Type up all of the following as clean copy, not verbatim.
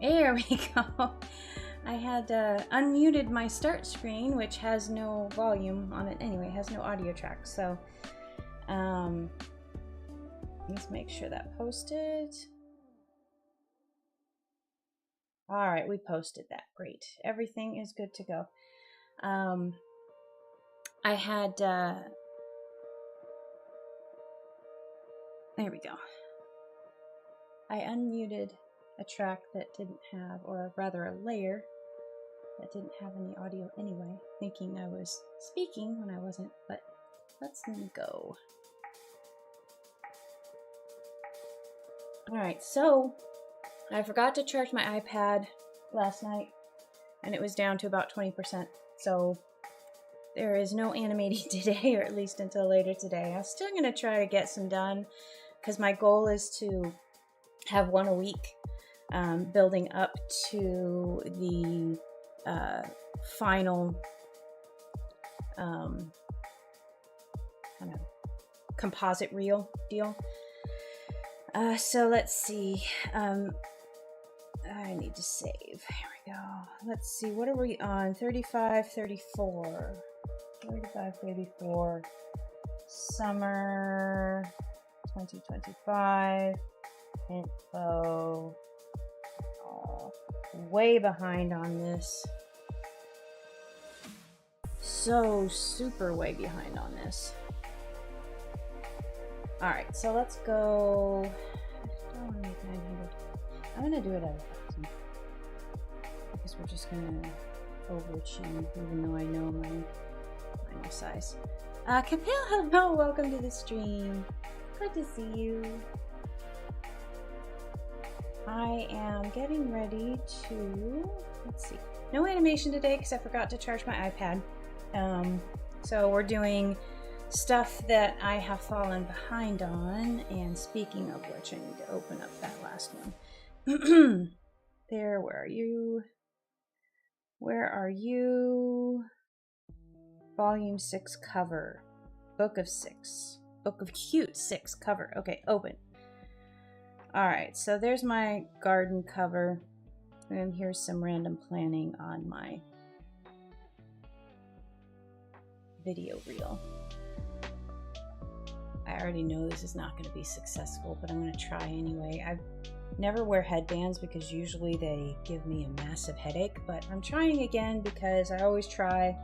There we go. I had unmuted my start screen, which has no volume on it anyway, has no audio track. So let's make sure that posted. All right, we posted that. Great. Everything is good to go. I had, there we go. I unmuted a track that didn't have, or rather a layer that didn't have any audio anyway, thinking I was speaking when I wasn't, but let's go. All right, so I forgot to charge my iPad last night and it was down to about 20%. So there is no animating today, or at least until later today. I'm still gonna try to get some done because my goal is to have one a week, building up to the final kind of composite reel deal. So let's see. I need to save. Here we go. Let's see. What are we on? 35, 34. 35, 34. Summer 2025. Info. Oh, way behind on this. So super way behind on this. All right, so let's go. I don't want to make 900. I'm gonna do it at 1,000 because we're just gonna overachieve, even though I know my size. Kapil, hello, welcome to the stream. Good to see you. I am getting ready to, let's see, no animation today because I forgot to charge my iPad. So we're doing stuff that I have fallen behind on, and speaking of which, I need to open up that last one. There, where are you? Where are you? Volume 6 cover. Book of 6. Book of Cute 6 cover. Okay, open. Alright, so there's my garden cover. And here's some random planning on my video reel. I already know this is not going to be successful, but I'm going to try anyway. I never wear headbands because usually they give me a massive headache, but I'm trying again because I always try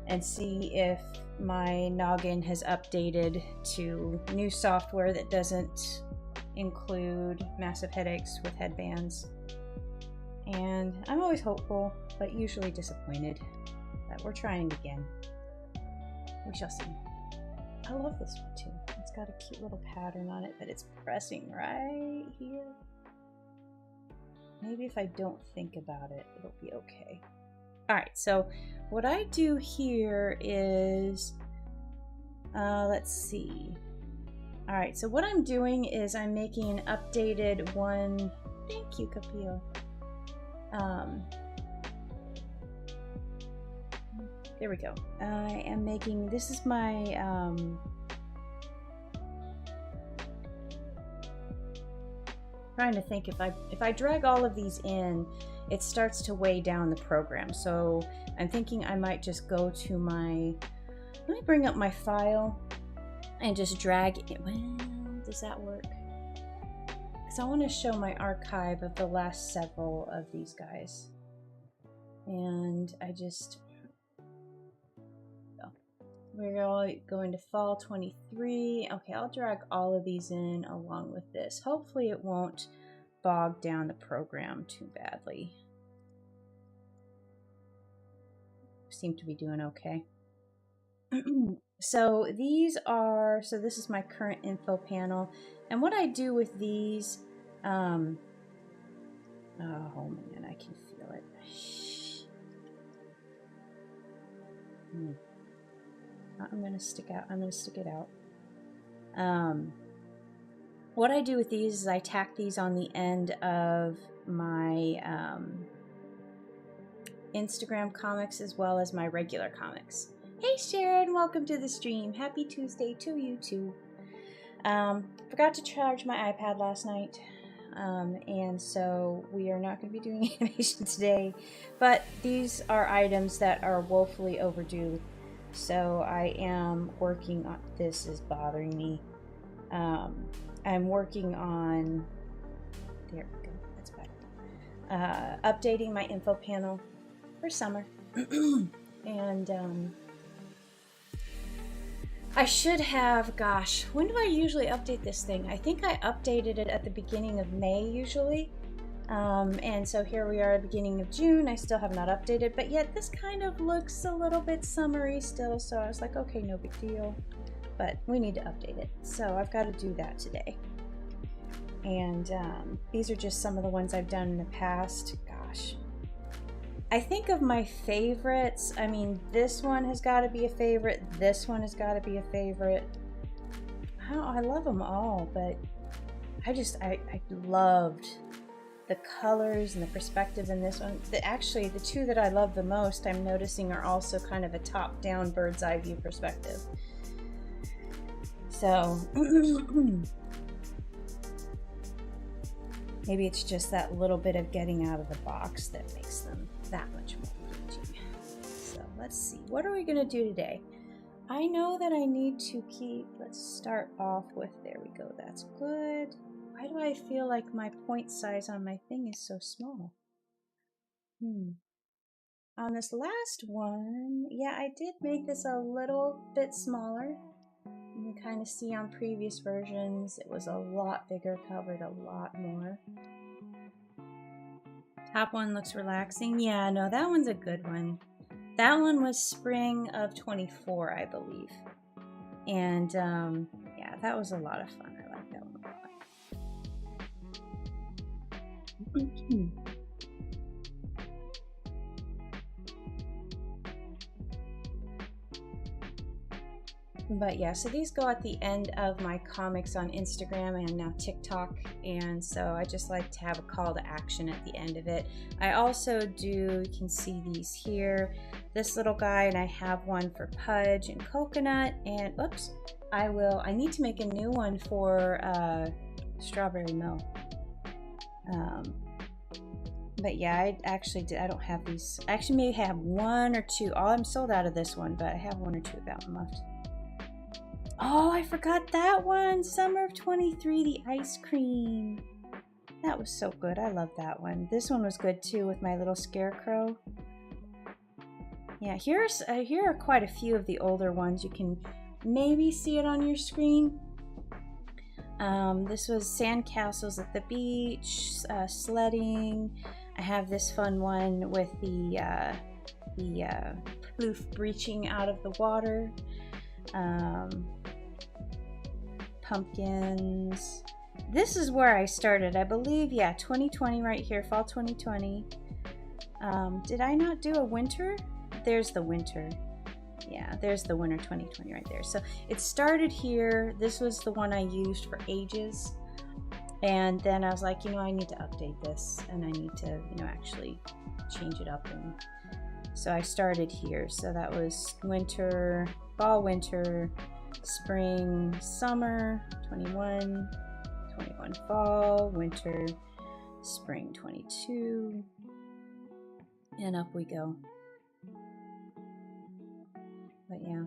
and see if my noggin has updated to new software that doesn't include massive headaches with headbands. And I'm always hopeful, but usually disappointed. But we're trying again. We shall see. I love this one too. It's got a cute little pattern on it that it's pressing right here. Maybe if I don't think about it, it'll be okay. All right, so what I do here is, let's see. All right, so what I'm doing is I'm making an updated one. Thank you, Kapil. There we go. I am making, this is my, trying to think, if I drag all of these in, it starts to weigh down the program. So I'm thinking I might just go to my, let me bring up my file and just drag it. Well, does that work? Because I want to show my archive of the last several of these guys. And I just, we're all going to fall 23. Okay, I'll drag all of these in along with this. Hopefully it won't bog down the program too badly. Seem to be doing okay. So these are, so this is my current info panel. And what I do with these, oh man, I can feel it. I'm going to stick out. I'm going to stick it out. What I do with these is I tack these on the end of my Instagram comics as well as my regular comics. Hey Sharon, welcome to the stream. Happy Tuesday to you too. Forgot to charge my iPad last night. and so we are not going to be doing animation today, but these are items that are woefully overdue, so I am working on, this is bothering me. I'm working on, there we go, that's better, updating my info panel for summer. And I should have, gosh, when do I usually update this thing? I think I updated it at the beginning of May usually. And so here we are at the beginning of June. I still have not updated, but yet this kind of looks a little bit summery still. So I was like, okay, no big deal, but we need to update it. So I've got to do that today. And these are just some of the ones I've done in the past. Gosh. I think of my favorites. I mean, this one has got to be a favorite. This one has got to be a favorite. I love them all, but I loved the colors and the perspectives in this one. Actually, the two that I love the most, I'm noticing, are also kind of a top-down bird's eye view perspective. So maybe it's just that little bit of getting out of the box that makes them that much more engaging. So let's see, what are we going to do today? I know that I need to keep, let's start off with, there we go, that's good. Why do I feel like my point size on my thing is so small? On this last one, yeah, I did make this a little bit smaller. You can kind of see on previous versions, it was a lot bigger, covered a lot more. Top one looks relaxing. Yeah, no, that one's a good one. That one was spring of 24, I believe. And yeah, that was a lot of fun. I like that one a lot. But yeah, so these go at the end of my comics on Instagram and now TikTok, and so I just like to have a call to action at the end of it. I also do, you can see these here, this little guy, and I have one for Pudge and Coconut, and oops, I need to make a new one for Strawberry Mo. But yeah, I don't have these. I actually may have one or two. I'm sold out of this one, but I have one or two of that one left. Oh, I forgot that one. Summer of 23, the ice cream. That was so good. I love that one. This one was good too with my little scarecrow. Yeah, here are quite a few of the older ones. You can maybe see it on your screen. This was sandcastles at the beach, sledding. I have this fun one with the poof breaching out of the water. Pumpkins. This is where I started, I believe. Yeah, 2020 right here, fall 2020. Did I not do a winter? There's the winter. Yeah, there's the winter 2020 right there. So it started here. This was the one I used for ages. And then I was like, I need to update this and I need to, actually change it up. And so I started here. So that was winter, fall, winter, spring, summer, 21 fall, winter, spring 22, and up we go. But yeah,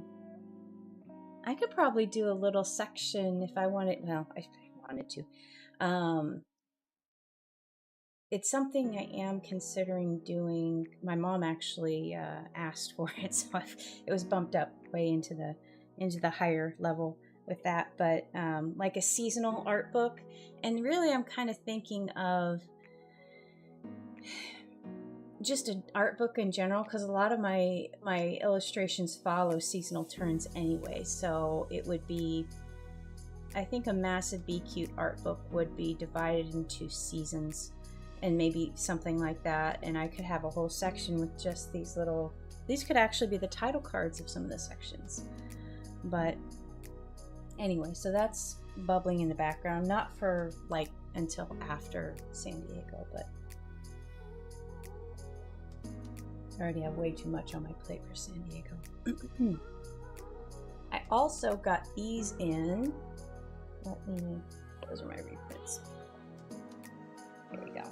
I could probably do a little section if I wanted. Well, if I wanted to. It's something I am considering doing. My mom actually asked for it, so it was bumped up way into the higher level with that. But like a seasonal art book, and really I'm kind of thinking of just an art book in general, because a lot of my illustrations follow seasonal turns anyway. So it would be, I think a massive Be Cute art book would be divided into seasons, and maybe something like that. And I could have a whole section with just these could actually be the title cards of some of the sections. But anyway, so that's bubbling in the background, not for like until after San Diego, but I already have way too much on my plate for San Diego. I also got these in. Those are my reprints. Here we go.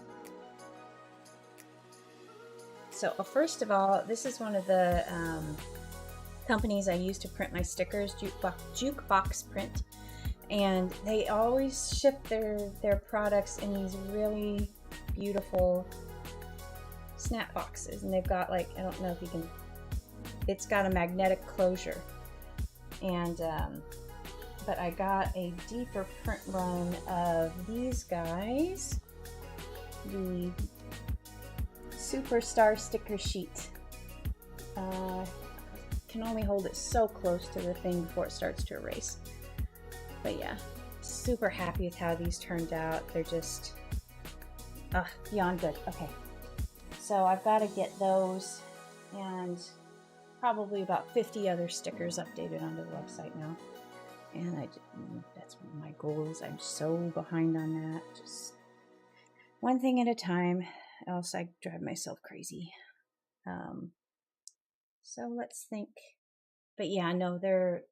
So first of all, this is one of the companies I use to print my stickers, Jukebox Print, and they always ship their products in these really beautiful snap boxes, and they've got, like, I don't know if you can, it's got a magnetic closure, and but I got a deeper print run of these guys, the Superstar sticker sheet. Can only hold it so close to the thing before it starts to erase. But yeah, super happy with how these turned out. They're just beyond good. Okay, so I've got to get those and probably about 50 other stickers updated onto the website now. And that's one of my goals. I'm so behind on that. Just one thing at a time, else I drive myself crazy. So let's think. But yeah, no, they're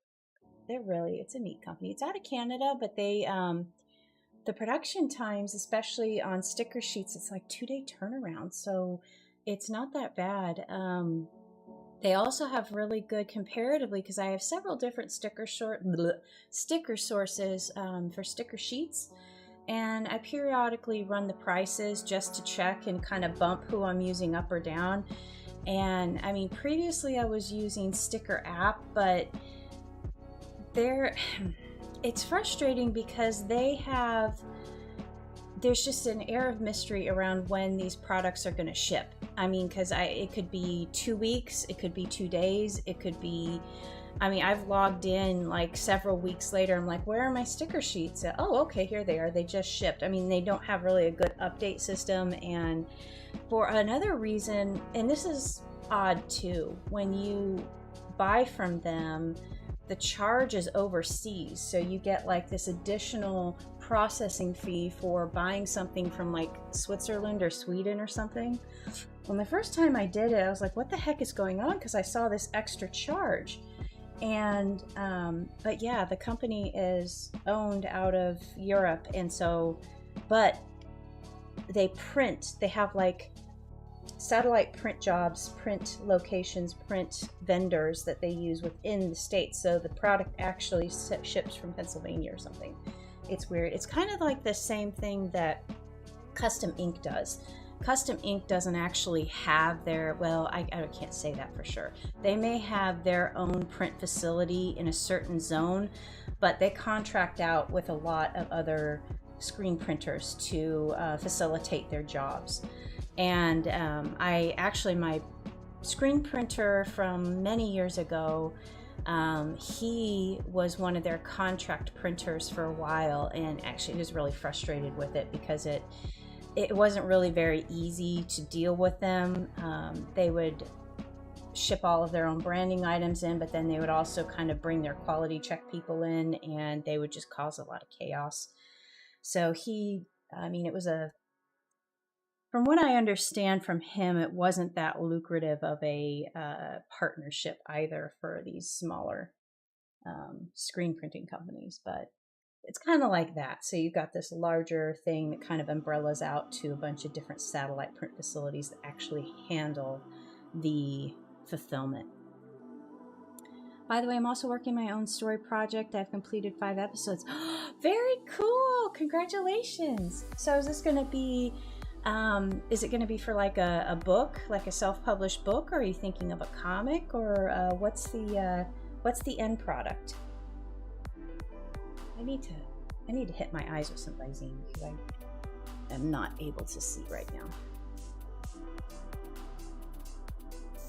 really, it's a neat company. It's out of Canada, but they the production times, especially on sticker sheets, it's like 2-day turnaround, so it's not that bad. They also have really good comparatively, because I have several different sticker sources for sticker sheets, and I periodically run the prices just to check and kind of bump who I'm using up or down. And I mean, previously I was using Sticker App, but it's frustrating because there's just an air of mystery around when these products are going to ship. I mean, because it could be 2 weeks, it could be 2 days, it could be, I mean, I've logged in like several weeks later. I'm like, where are my sticker sheets? Oh, okay, here they are. They just shipped. I mean, they don't have really a good update system. And for another reason, and this is odd too, when you buy from them, the charge is overseas, so you get like this additional processing fee for buying something from like Switzerland or Sweden or something. When the first time I did it, I was like, what the heck is going on? Because I saw this extra charge. And but yeah, the company is owned out of Europe, and so, but they have like satellite print jobs, print locations, print vendors that they use within the States. So the product actually ships from Pennsylvania or something. It's weird. It's kind of like the same thing that Custom Ink does. Custom Ink doesn't actually have their, well, I can't say that for sure. They may have their own print facility in a certain zone, but they contract out with a lot of other screen printers to facilitate their jobs. And my screen printer from many years ago, he was one of their contract printers for a while, and actually was really frustrated with it because it wasn't really very easy to deal with them. They would ship all of their own branding items in, but then they would also kind of bring their quality check people in, and they would just cause a lot of chaos. So from what I understand from him, it wasn't that lucrative of a partnership either for these smaller screen printing companies, but it's kind of like that. So you've got this larger thing that kind of umbrellas out to a bunch of different satellite print facilities that actually handle the fulfillment. By the way, I'm also working my own story project. I've completed 5 episodes. Very cool! Congratulations! So is this going to be is it going to be for like a book, like a self-published book, or are you thinking of a comic, or what's the end product? I need to hit my eyes with some Visine because I am not able to see right now.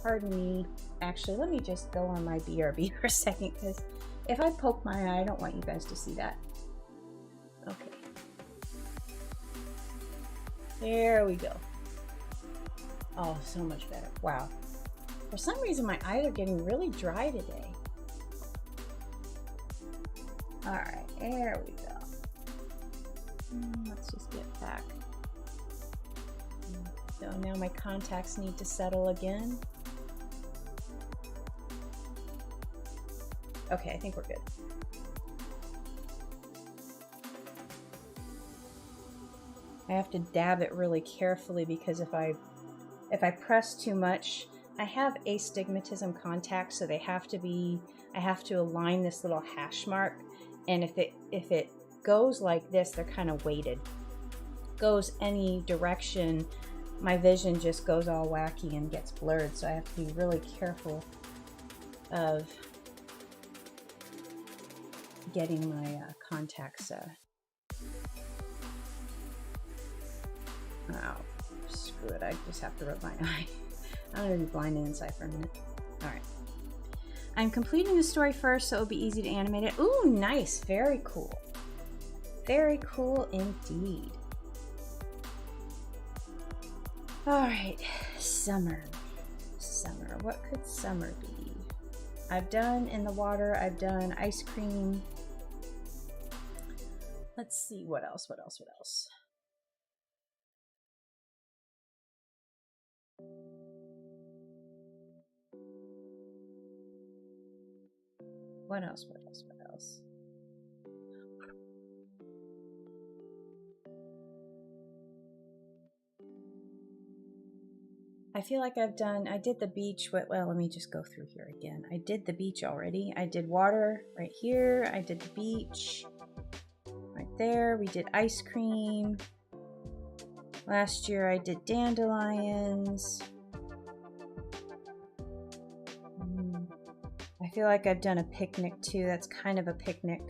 Pardon me. Actually, let me just go on my BRB for a second, because if I poke my eye, I don't want you guys to see that. Okay. There we go. Oh, so much better. Wow. For some reason, my eyes are getting really dry today. All right, there we go. Let's just get back. So now my contacts need to settle again. Okay, I think we're good. I have to dab it really carefully because if I press too much, I have astigmatism contacts, so they have to be, I have to align this little hash mark, and if it goes like this, they're kind of weighted. Goes any direction, my vision just goes all wacky and gets blurred, so I have to be really careful of getting my contacts. Oh, screw it, I just have to rub my eye. I'm gonna be blind inside for a minute. All right. I'm completing the story first, so it'll be easy to animate it. Ooh, nice, very cool. Very cool indeed. All right, summer. Summer, what could summer be? I've done in the water, I've done ice cream. Let's see, what else? What else? I feel like I did the beach. Well, let me just go through here again. I did the beach already. I did water right here. I did the beach right there. We did ice cream. Last year I did dandelions. I feel like I've done a picnic too. That's kind of a picnic.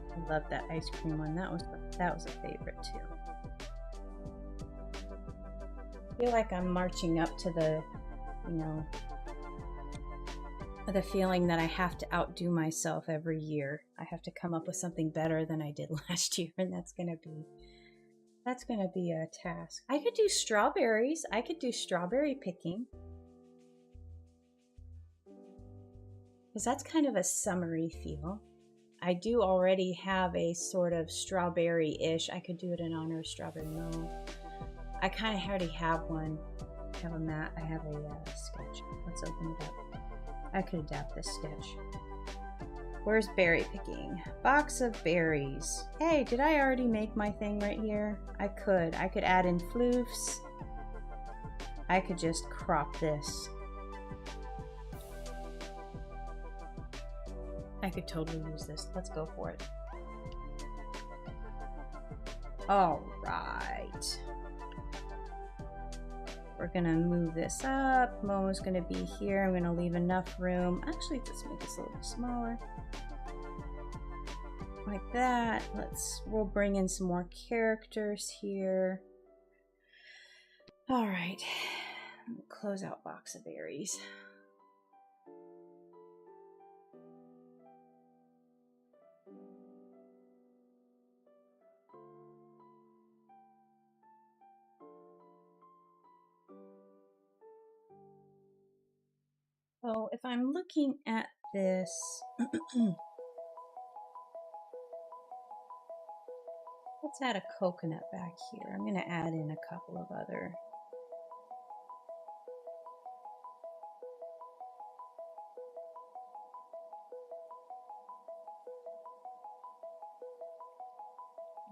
I love that ice cream one. That was a favorite too. I feel like I'm marching up to the, the feeling that I have to outdo myself every year. I have to come up with something better than I did last year, and that's gonna be a task. I could do strawberries. I could do strawberry picking, because that's kind of a summery feel. I do already have a sort of strawberry-ish. I could do it in honor of Strawberry Moon. I kind of already have one. I have a mat. I have a sketch. Let's open it up. I could adapt this sketch. Where's berry picking? Box of berries. Hey, did I already make my thing right here? I could add in floofs. I could just crop this. I could totally use this. Let's go for it. All right. We're gonna move this up. Momo's gonna be here. I'm gonna leave enough room. Actually, let's make this a little smaller. Like that. We'll bring in some more characters here. All right. Close out box of berries. So if I'm looking at this, let's add a coconut back here. I'm going to add in a couple of other.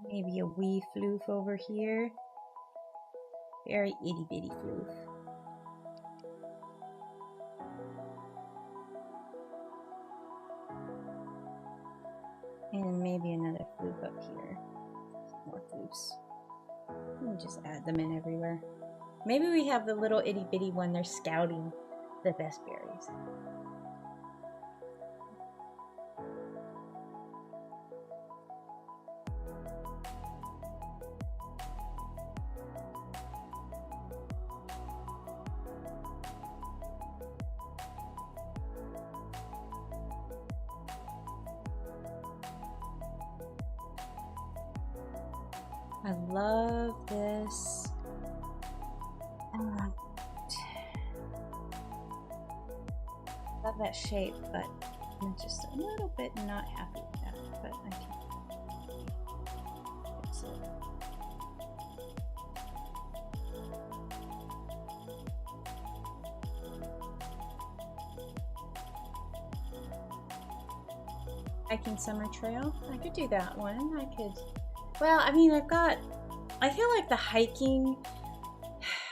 Maybe a wee floof over here. Very itty bitty floof. And maybe another floof up here. More floofs. Let me just add them in everywhere. Maybe we have the little itty bitty one. They're scouting the best berries. I love this. Love that shape, but I'm just a little bit not happy with that. But I can fix it. Hiking Summer Trail. I could do that one. I could, well, I mean, I feel like the hiking,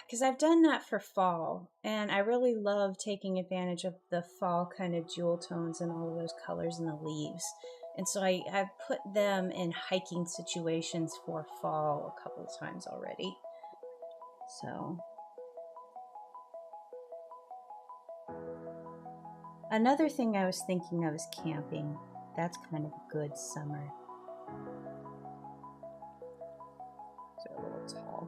because I've done that for fall, and I really love taking advantage of the fall kind of jewel tones and all of those colors in the leaves. And so I've put them in hiking situations for fall a couple of times already. So another thing I was thinking of is camping. That's kind of a good summer. They're a little tall.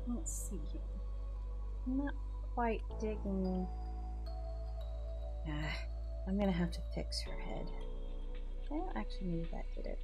Let's see here. I'm not quite digging. I'm gonna have to fix her head. Well, actually, maybe that did it.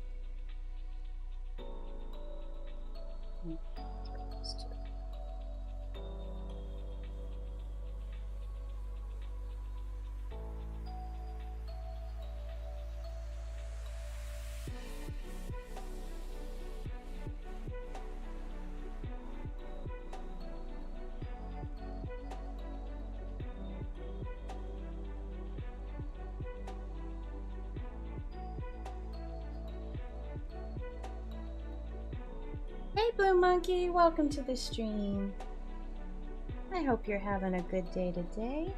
Hey Blue Monkey, welcome to the stream. I hope you're having a good day today.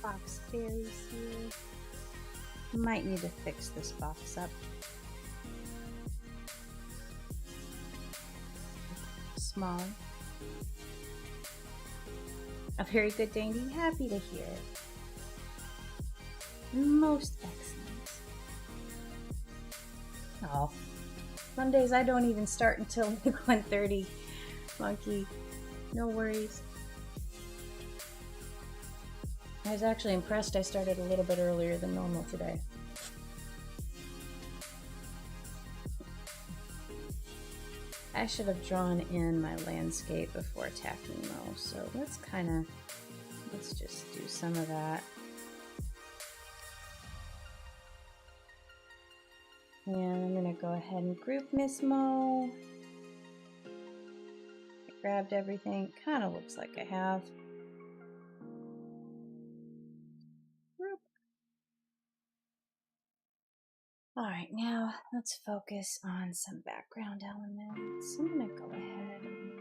Box fairies here. Might need to fix this box up. Small. A very good dainty. Happy to hear it. Most excellent. Oh, some days I don't even start until like 1:30. Monkey, no worries. I was actually impressed I started a little bit earlier than normal today. I should have drawn in my landscape before attacking Mo, so let's just do some of that. And I'm gonna go ahead and group Miss Mo. I grabbed everything, kind of looks like I have. right, now let's focus on some background elements. I'm gonna go ahead and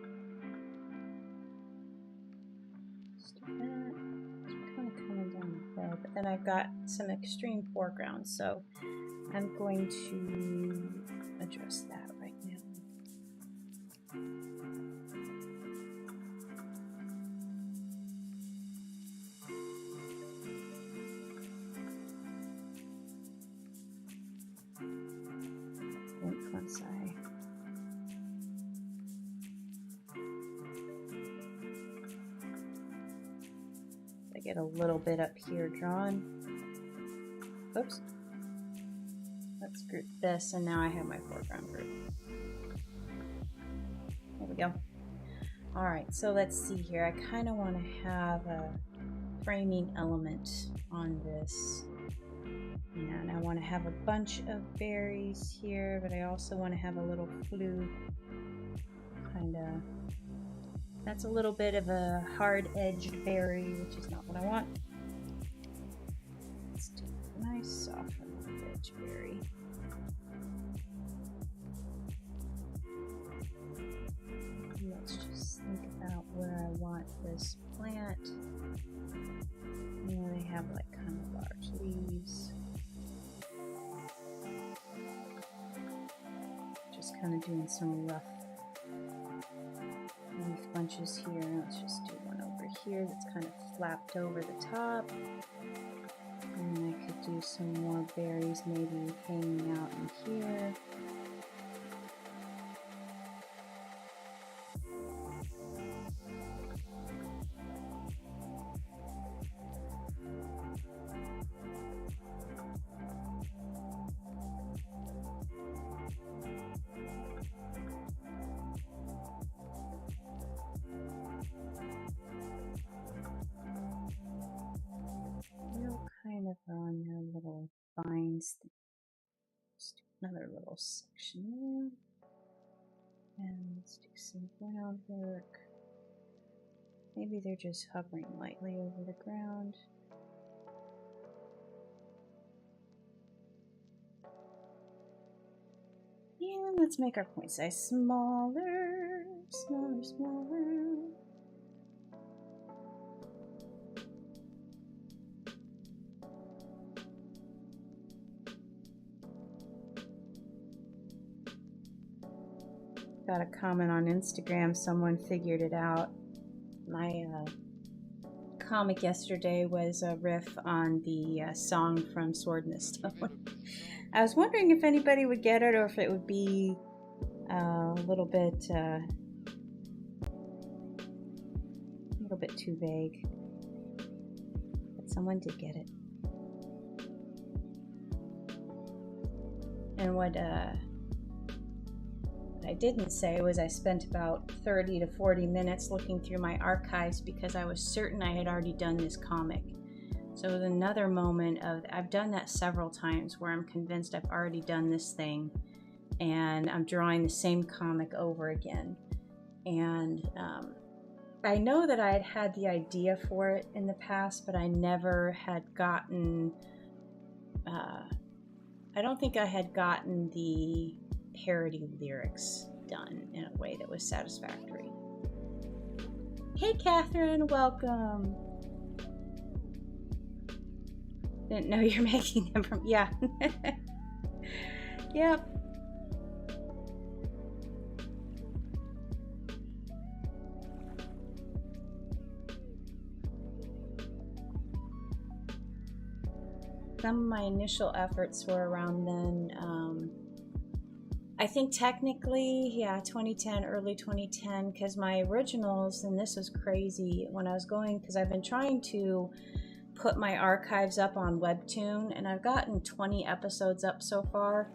just do that. It's kind of coming down the hill, but then I've got some extreme foreground, so I'm going to address that right now. Once I get a little bit up here drawn. Oops. Let's group this, and now I have my foreground group. There we go. All right, so let's see here. I kind of want to have a framing element on this. And I want to have a bunch of berries here, but I also want to have a little fluke. Kind of, that's a little bit of a hard-edged berry, which is not what I want. Let's do a nice soft edge berry. Let's just think about where I want this plant. You know, they have like kind of large leaves. Just kind of doing some rough leaf bunches here. Let's just do one over here that's kind of flapped over the top. And I could do some more berries maybe hanging out in here. Kind of on their little vines. Just do another little section there. And let's do some groundwork. Maybe they're just hovering lightly over the ground. And let's make our point size smaller, smaller, smaller. Got a comment on Instagram, someone figured it out. My comic yesterday was a riff on the song from Sword in the Stone. I was wondering if anybody would get it or if it would be a little bit too vague. But someone did get it. And what I didn't say was I spent about 30 to 40 minutes looking through my archives because I was certain I had already done this comic. So it was another moment of, I've done that several times where I'm convinced I've already done this thing and I'm drawing the same comic over again. And I know that I had had the idea for it in the past, but I never had gotten, I don't think I had gotten the parody lyrics done in a way that was satisfactory. Hey Catherine, welcome. Didn't know you're making them from, yeah. Yep. Some of my initial efforts were around then. I think technically, yeah, 2010, early 2010, because my originals, and this was crazy when I was going, because I've been trying to put my archives up on Webtoon, and I've gotten 20 episodes up so far,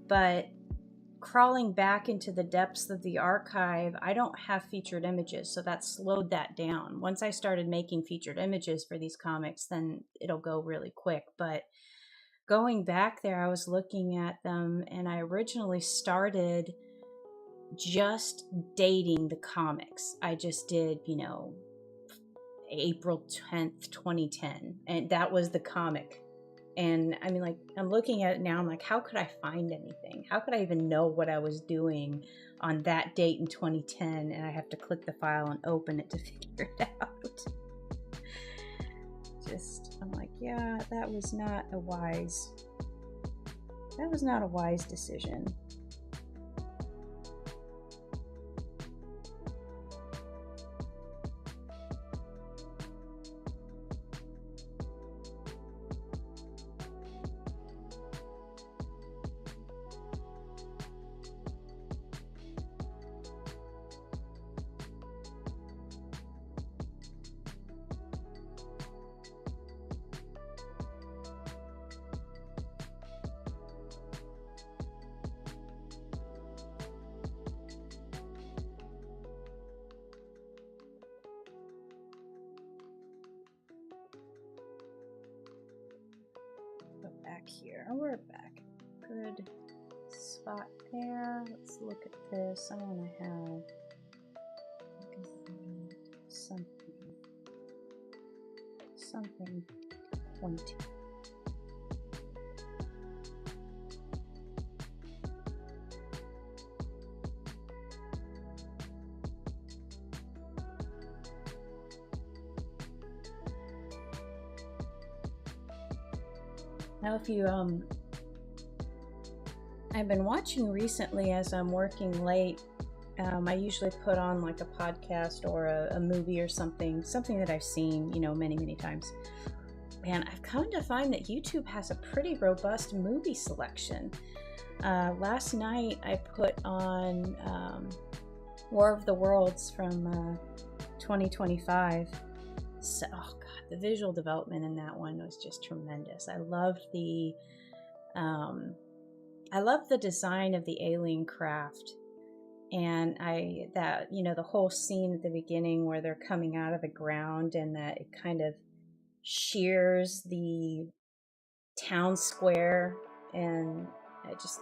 but crawling back into the depths of the archive, I don't have featured images, so that slowed that down. Once I started making featured images for these comics, then it'll go really quick, but going back there, I was looking at them, and I originally started just dating the comics. I just did, you know, April 10th, 2010, and that was the comic And I mean, like, I'm looking at it now, I'm like, how could I find anything? How could I even know what I was doing on that date in 2010? And I have to click the file and open it to figure it out. I'm like, yeah, that was not a wise decision. Back here. We're back. Good spot there. Let's look at this. I want to have something pointy. Now, if you, I've been watching recently as I'm working late, I usually put on like a podcast or a movie or something that I've seen, many, many times. And I've come to find that YouTube has a pretty robust movie selection. Last night I put on War of the Worlds from 2025. So, oh God, the visual development in that one was just tremendous. I loved the design of the alien craft, and the whole scene at the beginning where they're coming out of the ground and that it kind of shears the town square, and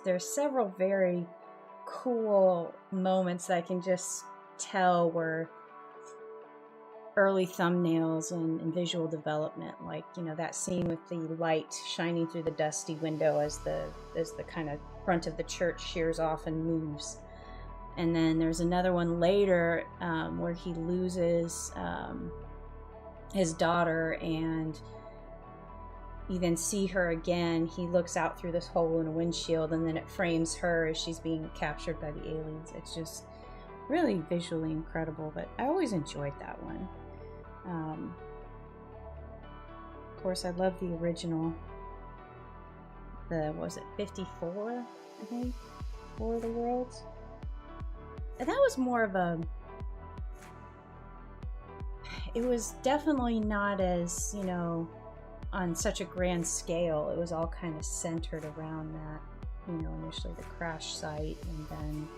there's several very cool moments that I can just tell were early thumbnails and visual development, like that scene with the light shining through the dusty window as the kind of front of the church shears off and moves. And then there's another one later where he loses his daughter, and you then see her again. He looks out through this hole in a windshield, and then it frames her as she's being captured by the aliens. It's just really visually incredible, but I always enjoyed that one. Of course, I love the original. Was it 54, I think? War of the Worlds? And that was more of it was definitely not as, on such a grand scale. It was all kind of centered around that, initially the crash site, and then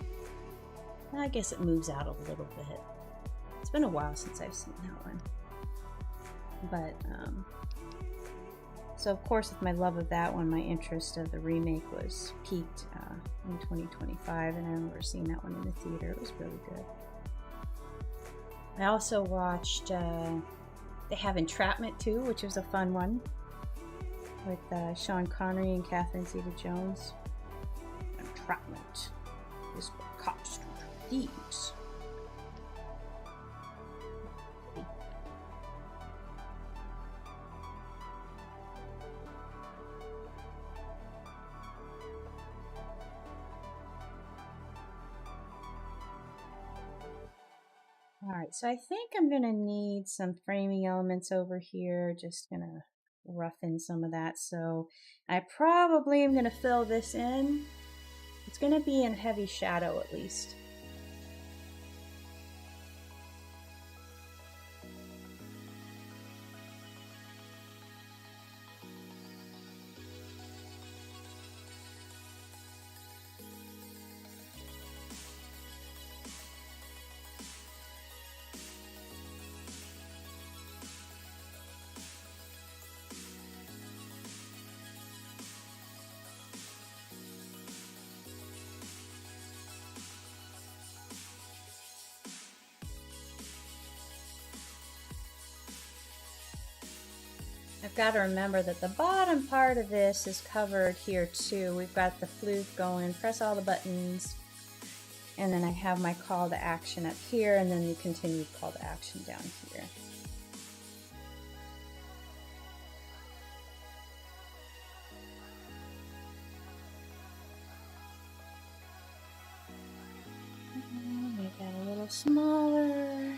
I guess it moves out a little bit. It's been a while since I've seen that one. But, so of course with my love of that one, my interest of the remake was piqued in 2025, and I remember seeing that one in the theater. It was really good. I also watched, they have Entrapment too, which was a fun one, with Sean Connery and Catherine Zeta-Jones. Entrapment is what cops do to thieves. Alright, so I think I'm going to need some framing elements over here. Just going to rough in some of that. So I probably am going to fill this in. It's going to be in heavy shadow at least. I've got to remember that the bottom part of this is covered here too. We've got the floof going, press all the buttons, and then I have my call to action up here, and then the continued call to action down here. Make that a little smaller.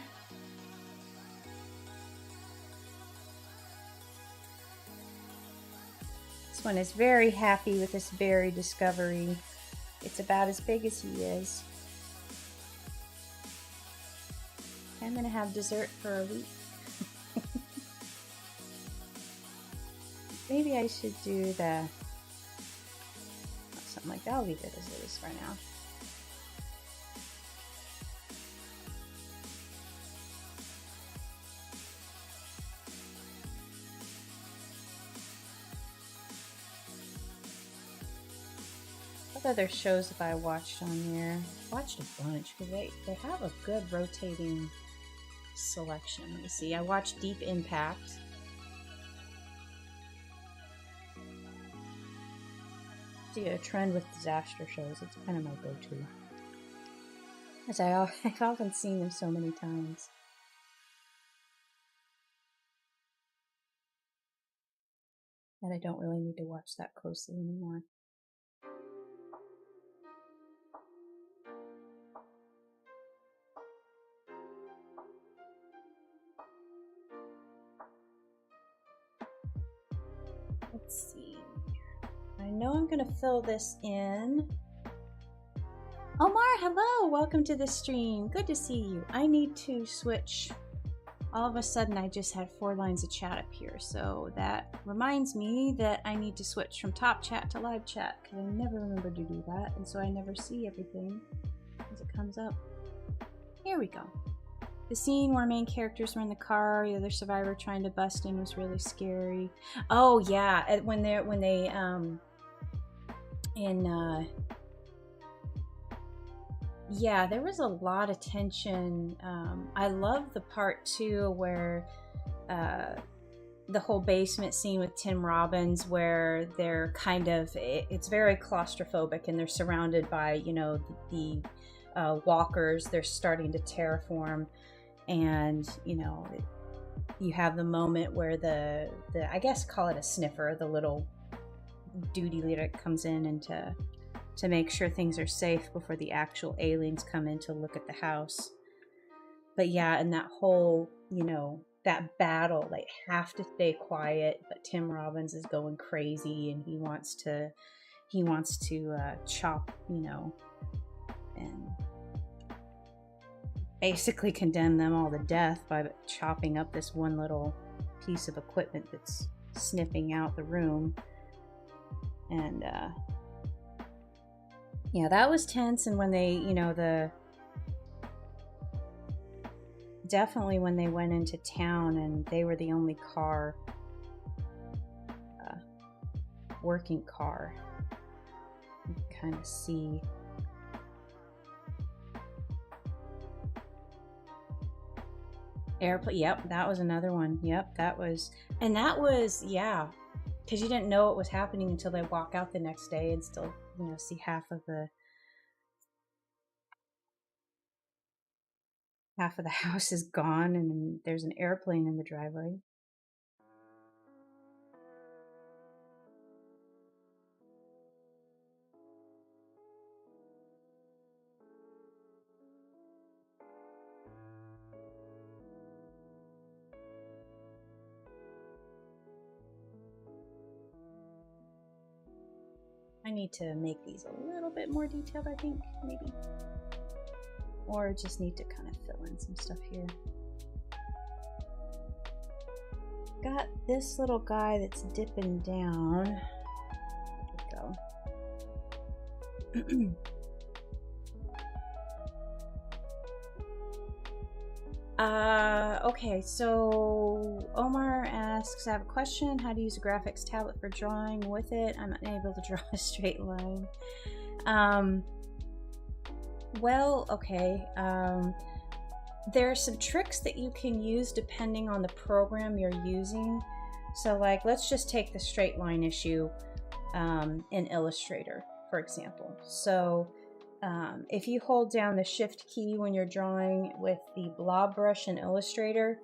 This one is very happy with this berry discovery. It's about as big as he is. I'm gonna have dessert for a week. Maybe I should do the something like that. I'll leave it as it is for now. What other shows have I watched on there? Watched a bunch because they have a good rotating selection. Let me see. I watched Deep Impact. See a trend with disaster shows. It's kind of my go-to. As I've often seen them so many times. And I don't really need to watch that closely anymore. Let's see. I know I'm going to fill this in. Omar, hello! Welcome to the stream. Good to see you. I need to switch. All of a sudden, I just had 4 lines of chat up here. So that reminds me that I need to switch from top chat to live chat because I never remember to do that. And so I never see everything as it comes up. Here we go. The scene where main characters were in the car, the other survivor trying to bust in was really scary. Oh yeah, yeah, there was a lot of tension. I love the part too where the whole basement scene with Tim Robbins, where they're kind of, it's very claustrophobic and they're surrounded by, you know, the walkers. They're starting to terraform. And, you know, you have the moment where the I guess call it a sniffer, the little duty leader comes in and to make sure things are safe before the actual aliens come in to look at the house. But yeah, and that whole, you know, that battle, like, have to stay quiet, but Tim Robbins is going crazy and he wants to chop, you know, and basically condemn them all to death by chopping up this one little piece of equipment that's sniffing out the room. And yeah, that was tense. And when they, you know, definitely when they went into town and they were the only car, working car, you kind of see. Airplane, yep, that was another one. Yep, that was, yeah, because you didn't know what was happening until they walk out the next day and still, you know, see half of the house is gone and there's an airplane in the driveway. I need to make these a little bit more detailed, I think, maybe. Or just need to kind of fill in some stuff here. Got this little guy that's dipping down. There we go. Okay, so Omar asks, I have a question. How to use a graphics tablet for drawing with it? I'm unable to draw a straight line. Well, okay. There are some tricks that you can use depending on the program you're using. So like, let's just take the straight line issue in Illustrator, for example. So if you hold down the shift key when you're drawing with the blob brush in Illustrator,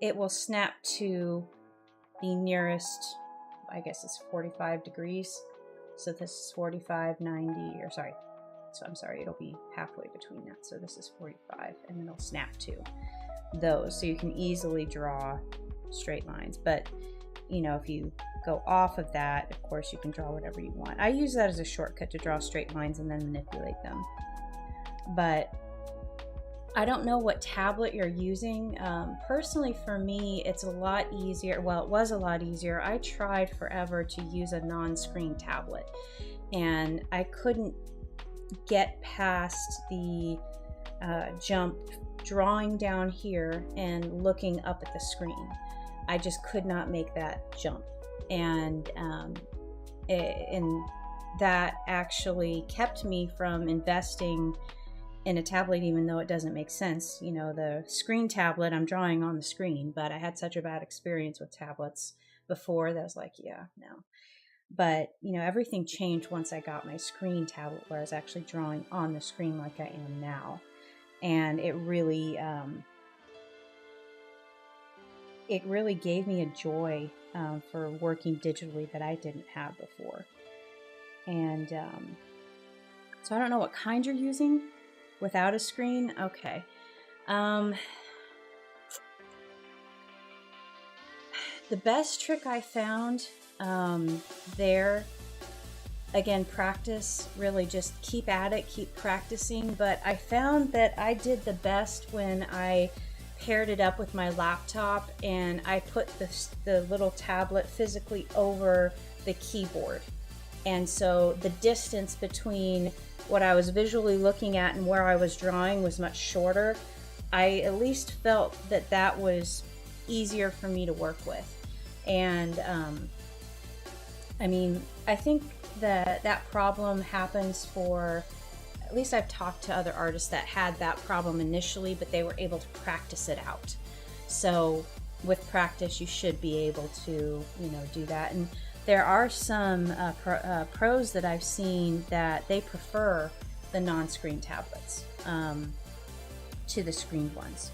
it will snap to the nearest, I guess it's 45 degrees. So this is 45, 90, or sorry. So I'm sorry, it'll be halfway between that. So this is 45, and then it'll snap to those. So you can easily draw straight lines. But, you know, if you go off of that, of course, you can draw whatever you want. I use that as a shortcut to draw straight lines and then manipulate them. But I don't know what tablet you're using. Personally, for me, it's a lot easier. Well, it was a lot easier. I tried forever to use a non-screen tablet, and I couldn't get past the jump drawing down here and looking up at the screen. I just could not make that jump, and that actually kept me from investing in a tablet, even though it doesn't make sense. You know, the screen tablet, I'm drawing on the screen, but I had such a bad experience with tablets before that I was like, yeah, no. But, you know, everything changed once I got my screen tablet, where I was actually drawing on the screen like I am now. And it really gave me a joy for working digitally that I didn't have before. And so I don't know what kind you're using without a screen. Okay. The best trick I found there, again, practice, really just keep at it, keep practicing. But I found that I did the best when I paired it up with my laptop and I put the little tablet physically over the keyboard. And so the distance between what I was visually looking at and where I was drawing was much shorter. I at least felt that that was easier for me to work with. And I mean, I think that problem happens for, at least I've talked to other artists that had that problem initially, but they were able to practice it out. So with practice, you should be able to, you know, do that. And there are some pros that I've seen that they prefer the non-screen tablets to the screened ones,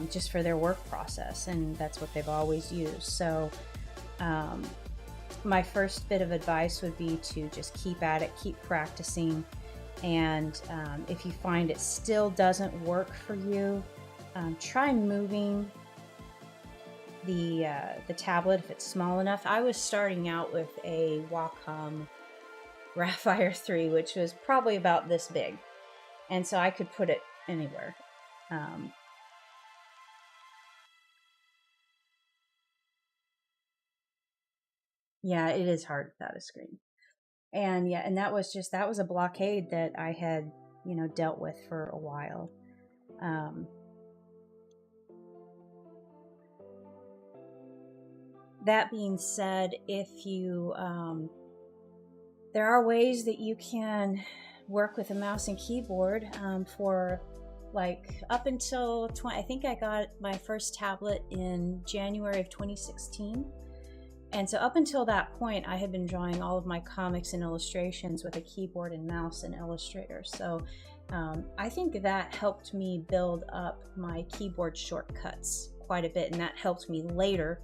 just for their work process, and that's what they've always used. So my first bit of advice would be to just keep at it, keep practicing, and if you find it still doesn't work for you, try moving the tablet if it's small enough. I was starting out with a Wacom Rapphire 3, which was probably about this big, and so I could put it anywhere. Yeah, it is hard without a screen. And yeah, and that was a blockade that I had, you know, dealt with for a while. That being said, if you, there are ways that you can work with a mouse and keyboard for like up until I think I got my first tablet in January of 2016. And so up until that point, I had been drawing all of my comics and illustrations with a keyboard and mouse in Illustrator. So I think that helped me build up my keyboard shortcuts quite a bit, and that helped me later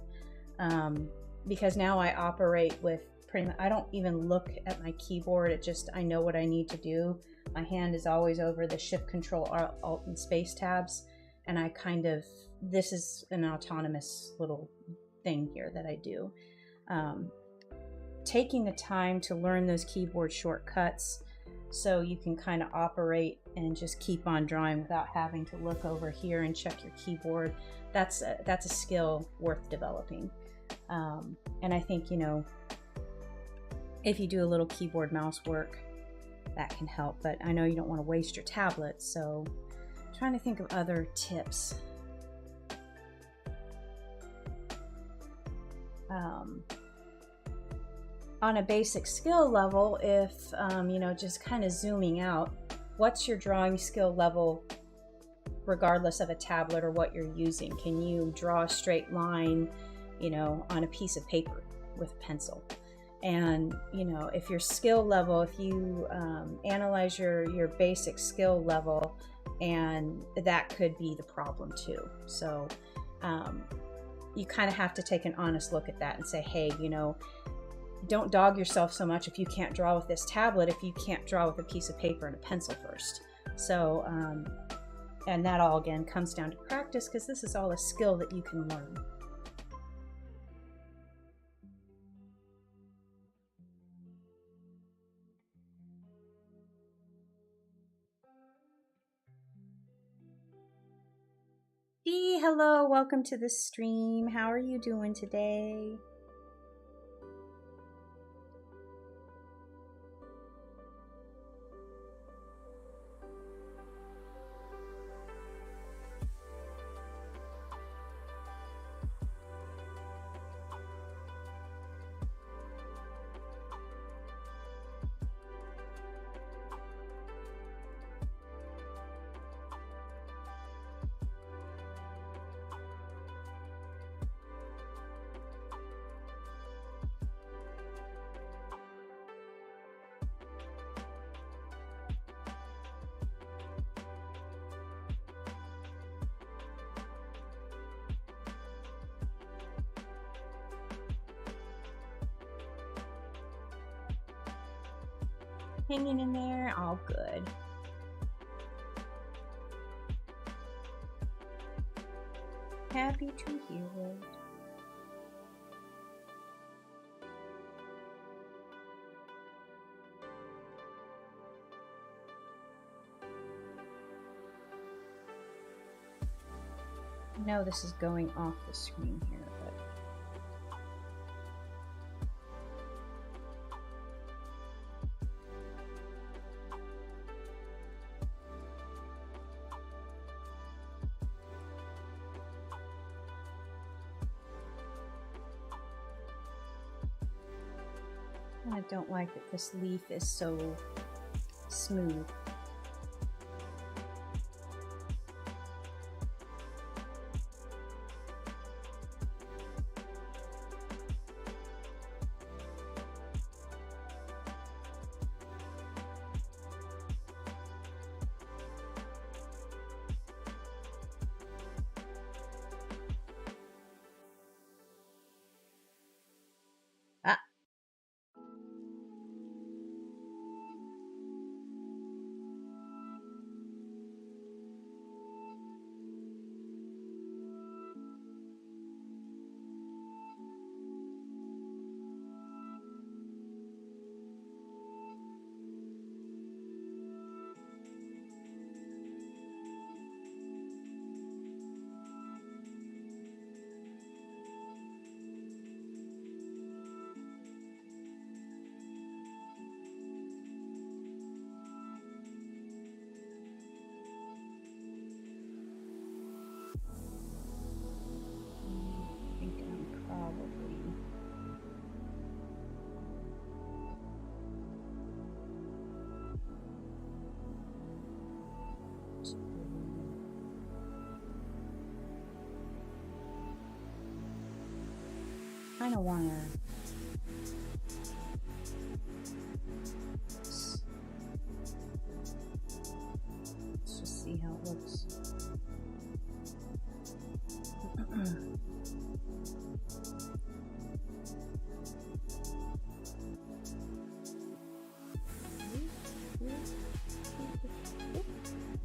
because now I operate with pretty much, I don't even look at my keyboard. It just, I know what I need to do. My hand is always over the Shift, Control, Alt, and Space tabs, and I kind of, this is an autonomous little thing here that I do. Taking the time to learn those keyboard shortcuts so you can kind of operate and just keep on drawing without having to look over here and check your keyboard. That's a skill worth developing. And I think, you know, if you do a little keyboard mouse work, that can help. But I know you don't want to waste your tablet, so I'm trying to think of other tips. On a basic skill level, if you know, just kind of zooming out, what's your drawing skill level regardless of a tablet or what you're using? Can you draw a straight line you know, on a piece of paper with a pencil. And you know, if your skill level, if you analyze your basic skill level, and that could be the problem too. So you kind of have to take an honest look at that and say, hey, you know, don't dog yourself so much if you can't draw with this tablet, if you can't draw with a piece of paper and a pencil first. So and that all again comes down to practice, because this is all a skill that you can learn. Dee, hello, welcome to the stream. How are you doing today? Hanging in there? All good. Happy to hear it. I know this is going off the screen here, but I don't like that this leaf is so smooth. Ah. I think I'm probably... kind of want to... Let's just see how it looks.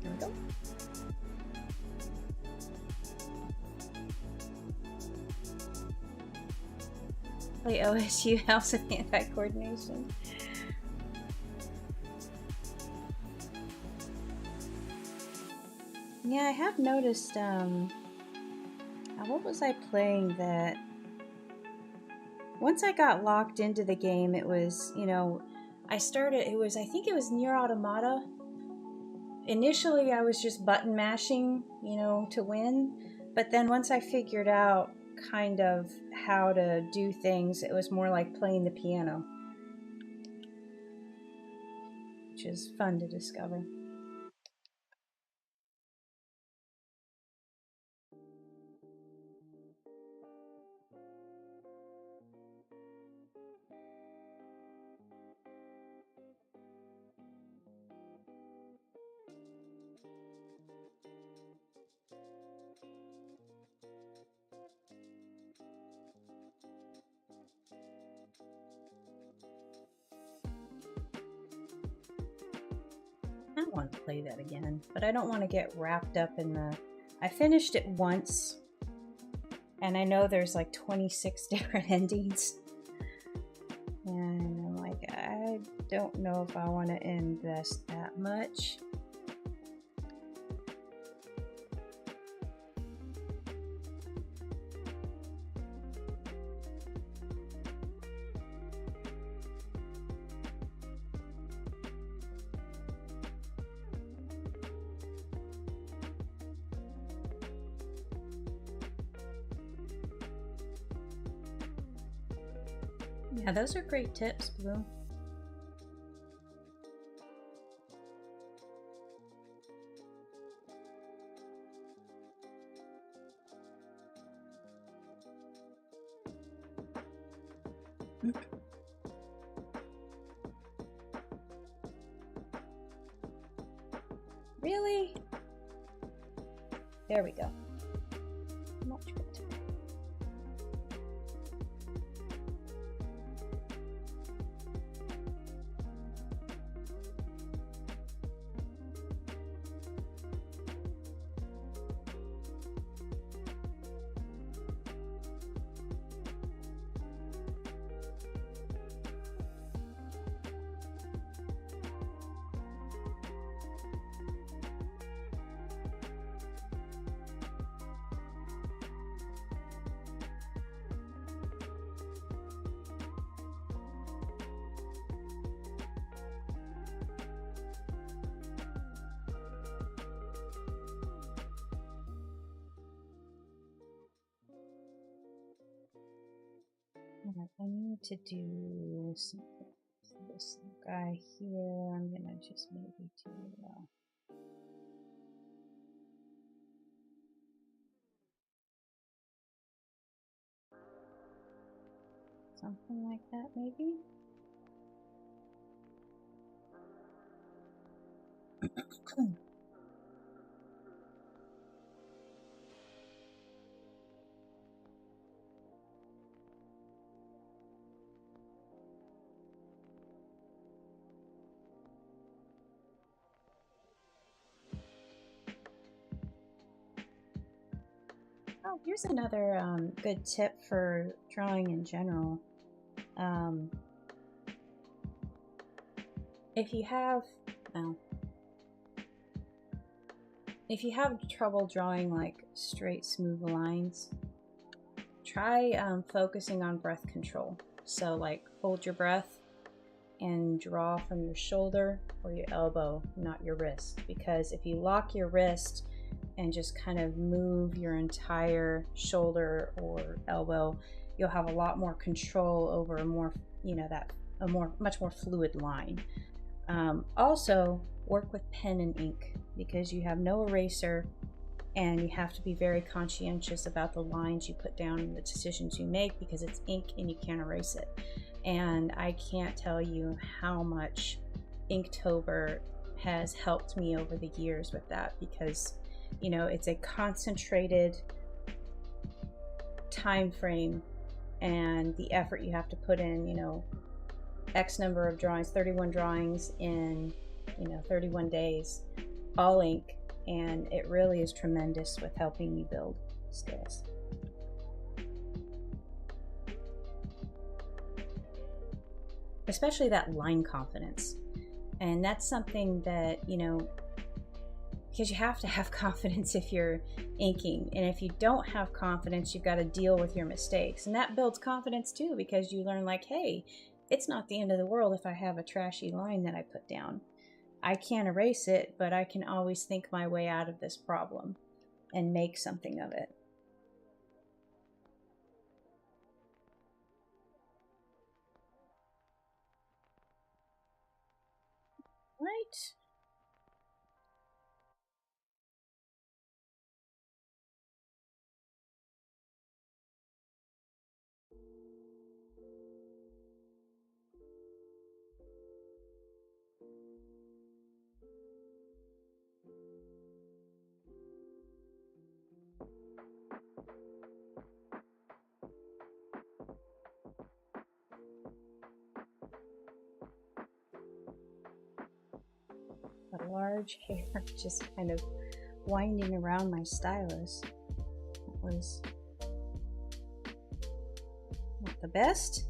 There we go. Play OSU helps with anti-coordination. Yeah, I have noticed, what was I playing that... Once I got locked into the game, it was, you know, I think it was Nier Automata. Initially, I was just button mashing, you know, to win. But then once I figured out kind of how to do things, it was more like playing the piano, which is fun to discover. kind of want to play that again, but I don't want to get wrapped up in the... I finished it once, and I know there's like 26 different endings. And I'm like, I don't know if I want to invest that much. Yeah, those are great tips, Blue. Really? There we go. Much better. I need to do something for this guy here. I'm gonna just maybe do something like that, maybe. Oh, here's another good tip for drawing in general. If you have, well, if you have trouble drawing like straight, smooth lines, try focusing on breath control. So like hold your breath and draw from your shoulder or your elbow, not your wrist. Because if you lock your wrist and just kind of move your entire shoulder or elbow, you'll have a lot more control over a more, much more fluid line. Also, work with pen and ink because you have no eraser and you have to be very conscientious about the lines you put down and the decisions you make because it's ink and you can't erase it. And I can't tell you how much Inktober has helped me over the years with that because, it's a concentrated time frame and the effort you have to put in, X number of drawings, 31 drawings in, 31 days, all ink, and it really is tremendous with helping me build skills. Especially that line confidence. And that's something that, because you have to have confidence if you're inking. And if you don't have confidence, you've got to deal with your mistakes. And that builds confidence too, because you learn like, hey, it's not the end of the world if I have a trashy line that I put down. I can't erase it, but I can always think my way out of this problem and make something of it. Right? large hair just kind of winding around my stylus. That was not the best.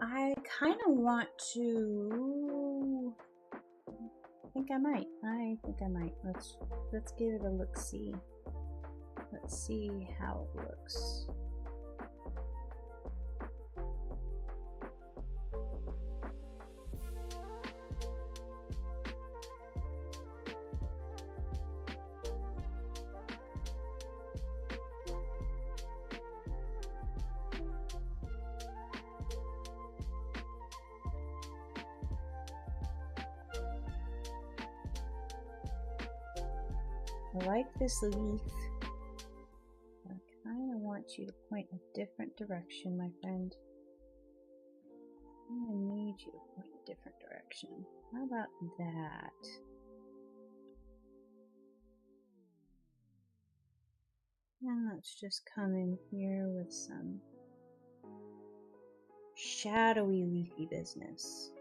I kind of want to. I think I might. Let's give it a look-see. Let's see how it looks. I like this leaf. I kind of want you to point a different direction, my friend. I'm gonna need you to point a different direction. How about that? Now let's just come in here with some shadowy leafy business.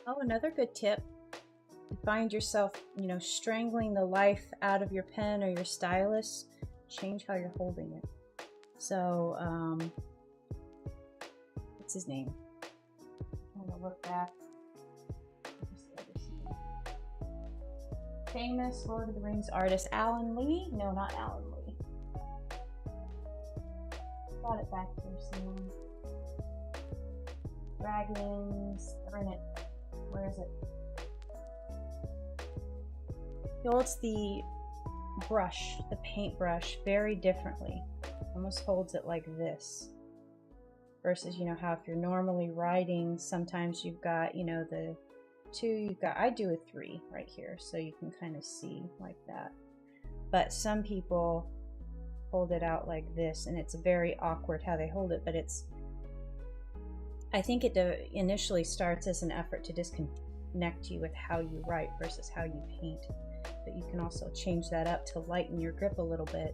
Oh, another good tip. You find yourself, strangling the life out of your pen or your stylus, change how you're holding it. So, what's his name? I'm gonna look back. Famous Lord of the Rings artist Alan Lee? No, not Alan Lee. Got it back here somewhere. Dragons, darn it. Where is it? He holds the brush, the paintbrush, very differently. Almost holds it like this. Versus, how if you're normally writing, sometimes you've got, the 2, I do a 3 right here, so you can kind of see like that. But some people hold it out like this, and it's very awkward how they hold it, but I think it initially starts as an effort to disconnect you with how you write versus how you paint. But you can also change that up to lighten your grip a little bit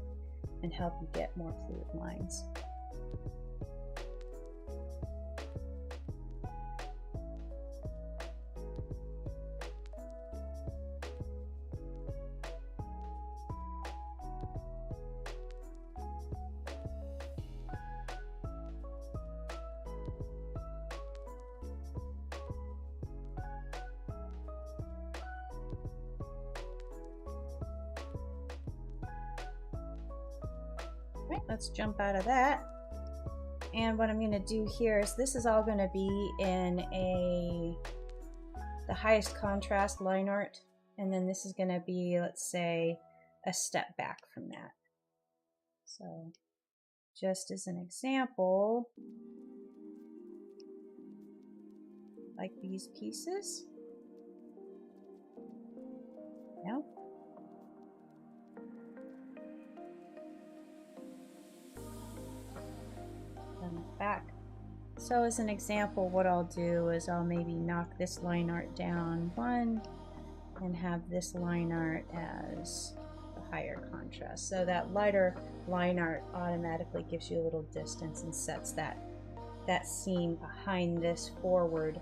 and help you get more fluid lines. Right, let's jump out of that. And what I'm going to do here is this is all going to be in the highest contrast line art, and then this is going to be, let's say, a step back from that. So just as an example, like these pieces. Yeah. Back. So as an example, what I'll do is I'll maybe knock this line art down 1 and have this line art as the higher contrast. So that lighter line art automatically gives you a little distance and sets that seam behind this forward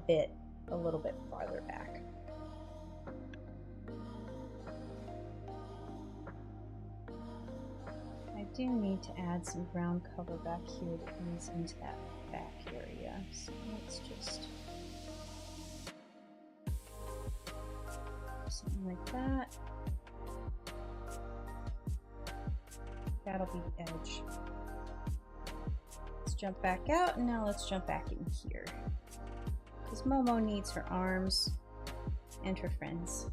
bit a little bit farther back. I do need to add some ground cover back here to ease into that back area. So let's just something like that. That'll be the edge. Let's jump back out, and now let's jump back in here. Because Momo needs her arms and her friends.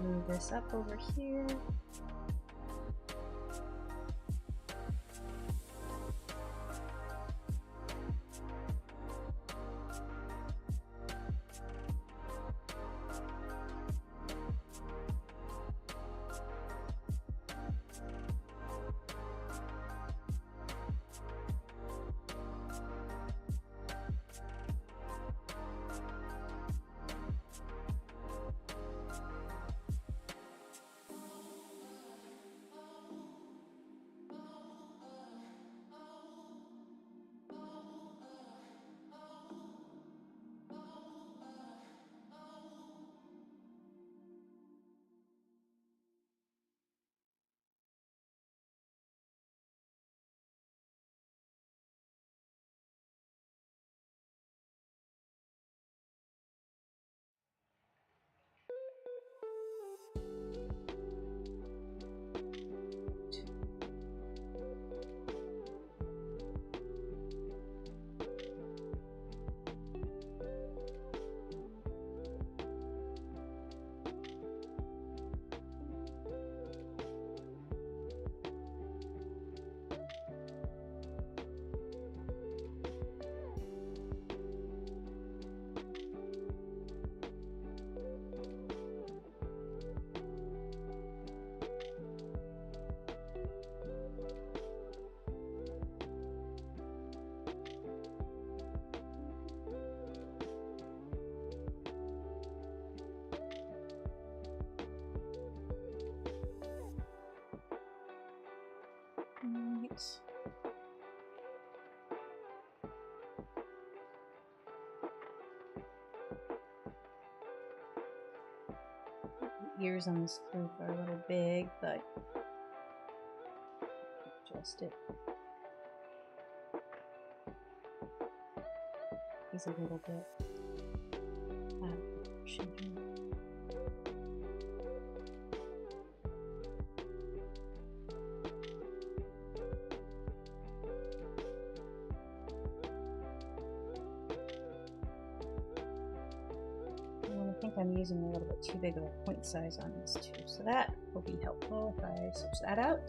Move this up over here. Right. The ears on this flute are a little big, but adjust it. He's a little bit out of proportion here. I think I'm using a little bit too big of a point size on this too, so that will be helpful if I switch that out.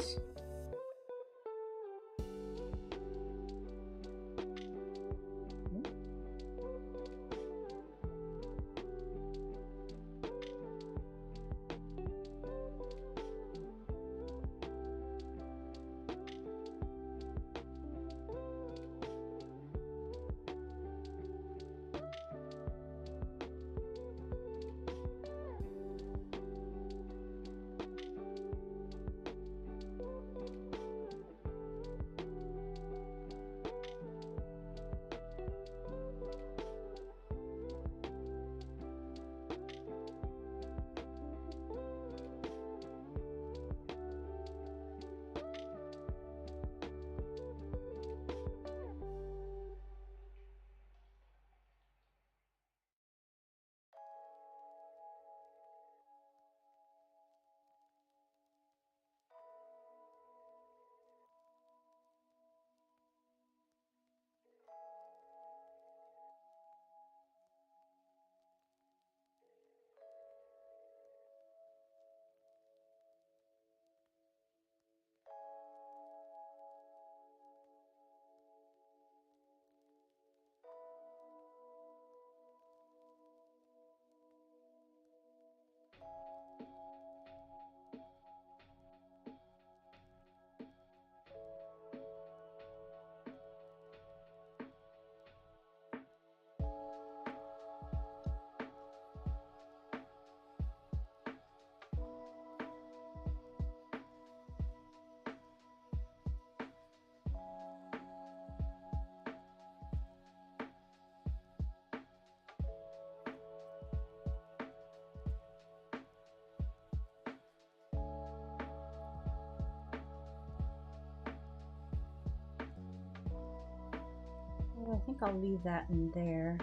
I think I'll leave that in there.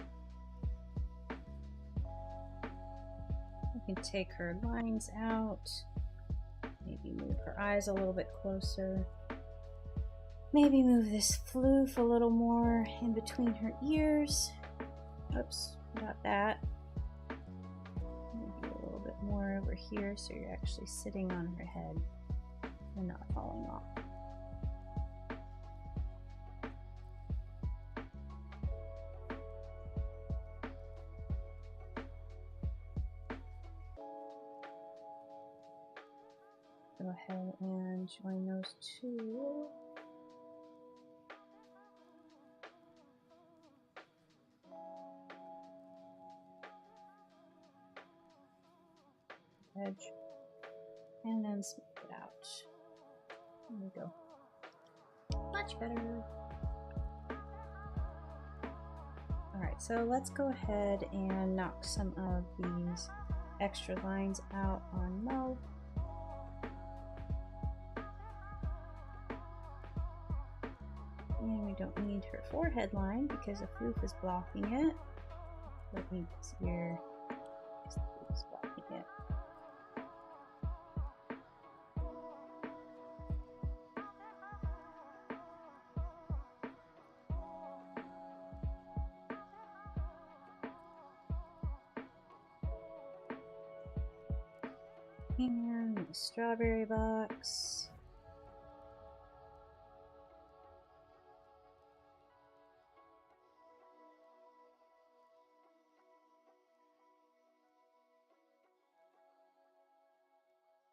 I can take her lines out. Maybe move her eyes a little bit closer. Maybe move this floof a little more in between her ears. Oops, got that. Maybe a little bit more over here so you're actually sitting on her head and not falling off. Go ahead and join those two. Edge, and then smooth it out. There we go. Much better. Alright, so let's go ahead and knock some of these extra lines out on Mo. And we don't need her forehead line because the floof is blocking it. That means here is the floof is blocking it. And the strawberry box.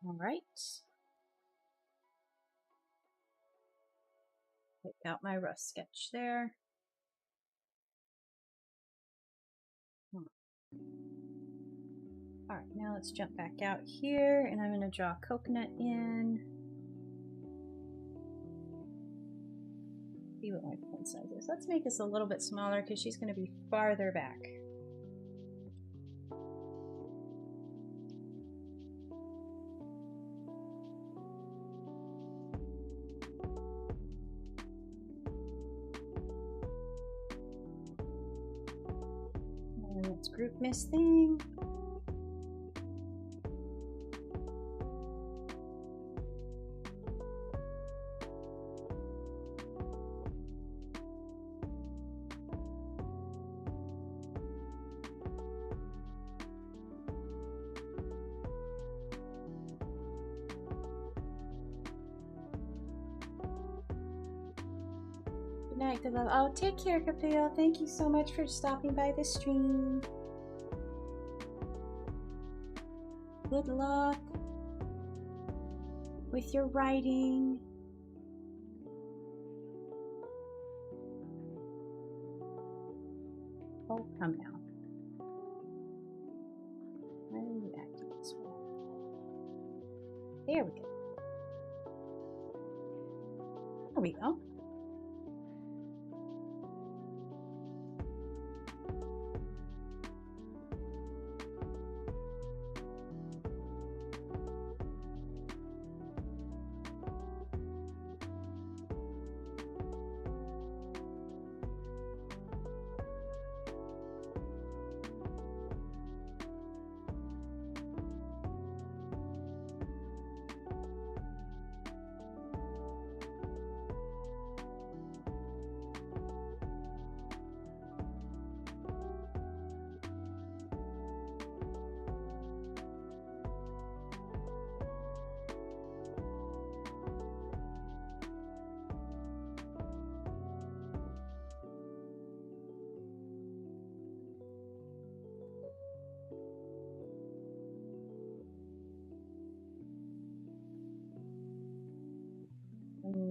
All right. Take out my rough sketch there. All right, now let's jump back out here and I'm going to draw a coconut in. See what my pen size is. Let's make this a little bit smaller because she's going to be farther back. And let's group Miss Thing. Good night, good love. Oh, take care, Caprio. Thank you so much for stopping by the stream. Good luck with your writing. Oh, come now. Why are you acting this way? There we go. There we go.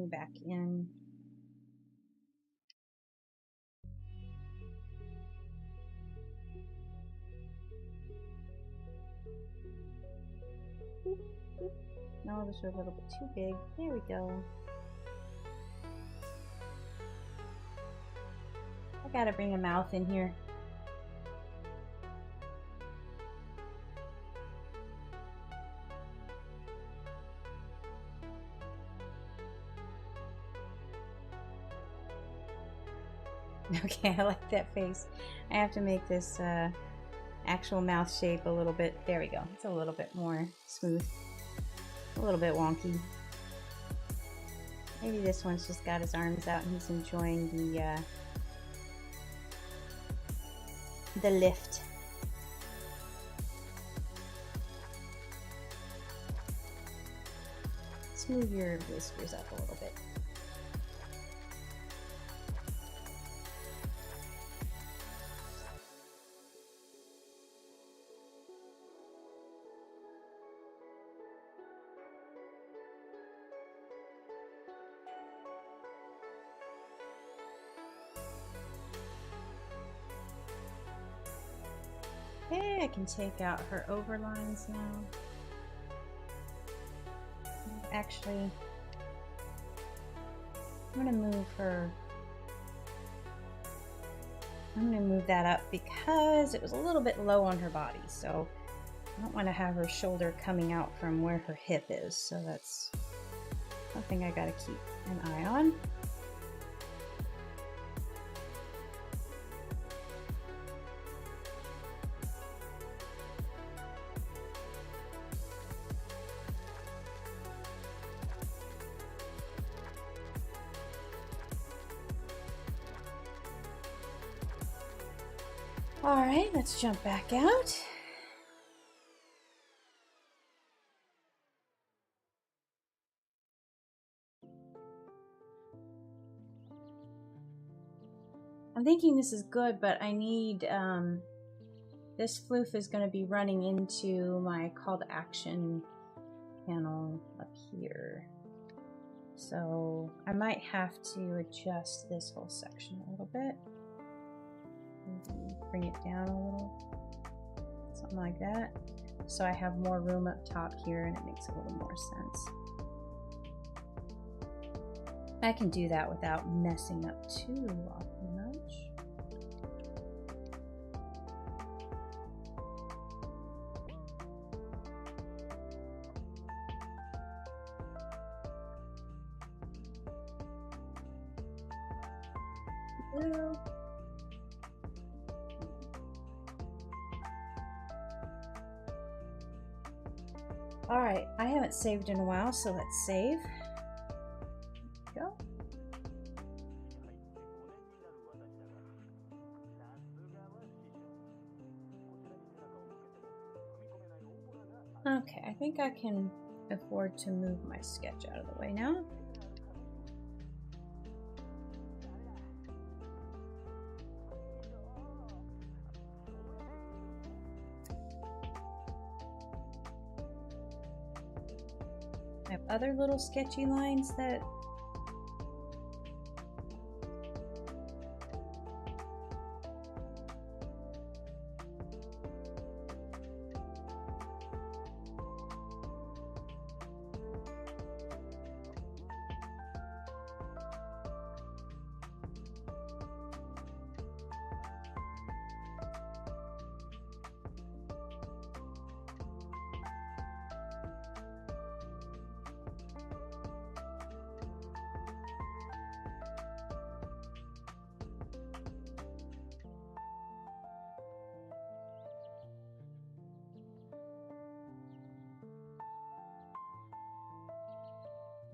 Back in. No, those are a little bit too big. There we go. I gotta bring a mouth in here. Okay, I like that face. I have to make this actual mouth shape a little bit. There we go. It's a little bit more smooth. A little bit wonky. Maybe this one's just got his arms out and he's enjoying the lift. Smooth your whiskers up a little bit. Okay, I can take out her overlines now. Actually, I'm going to move her. I'm going to move that up because it was a little bit low on her body, so I don't want to have her shoulder coming out from where her hip is, so that's something I got to keep an eye on. All right, let's jump back out. I'm thinking this is good, but I need, this floof is going to be running into my call to action panel up here. So I might have to adjust this whole section a little bit. Bring it down a little, something like that. So I have more room up top here and it makes a little more sense. I can do that without messing up too awfully much. Blue. All right, I haven't saved in a while, so let's save. Go. Okay, I think I can afford to move my sketch out of the way now. I have other little sketchy lines that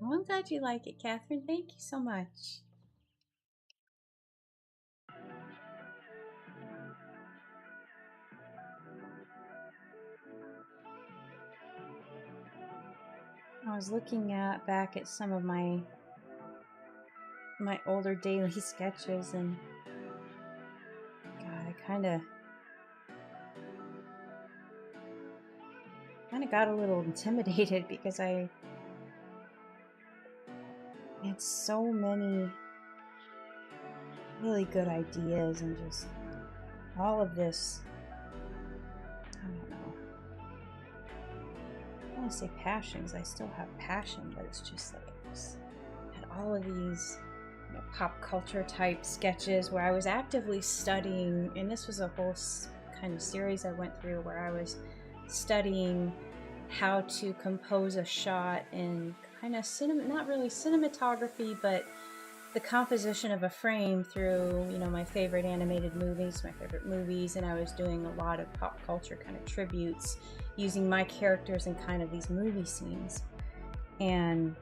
well, I'm glad you like it, Catherine. Thank you so much. I was looking back at some of my older daily sketches, and God, I kind of got a little intimidated because I had so many really good ideas and just all of this, I don't know, I want to say passions. I still have passion, but it's just like I just had all of these pop culture type sketches where I was actively studying, and this was a whole kind of series I went through where I was studying how to compose a shot in kind of not really cinematography, but the composition of a frame through, you know, my favorite animated movies, my favorite movies, and I was doing a lot of pop culture kind of tributes using my characters in kind of these movie scenes. And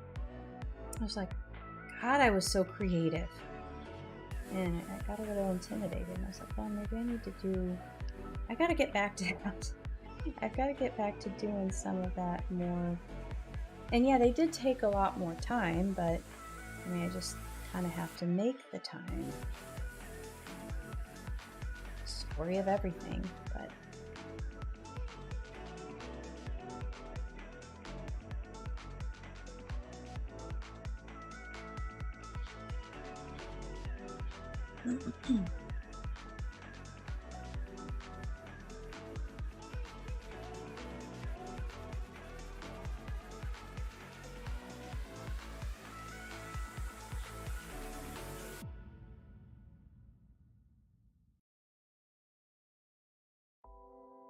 I was like, God, I was so creative. And I got a little intimidated. And I was like, well, maybe I need to do, I got to get back to that. I've got to get back to doing some of that more. And yeah, they did take a lot more time, but I mean, I just kind of have to make the time. Story of everything, but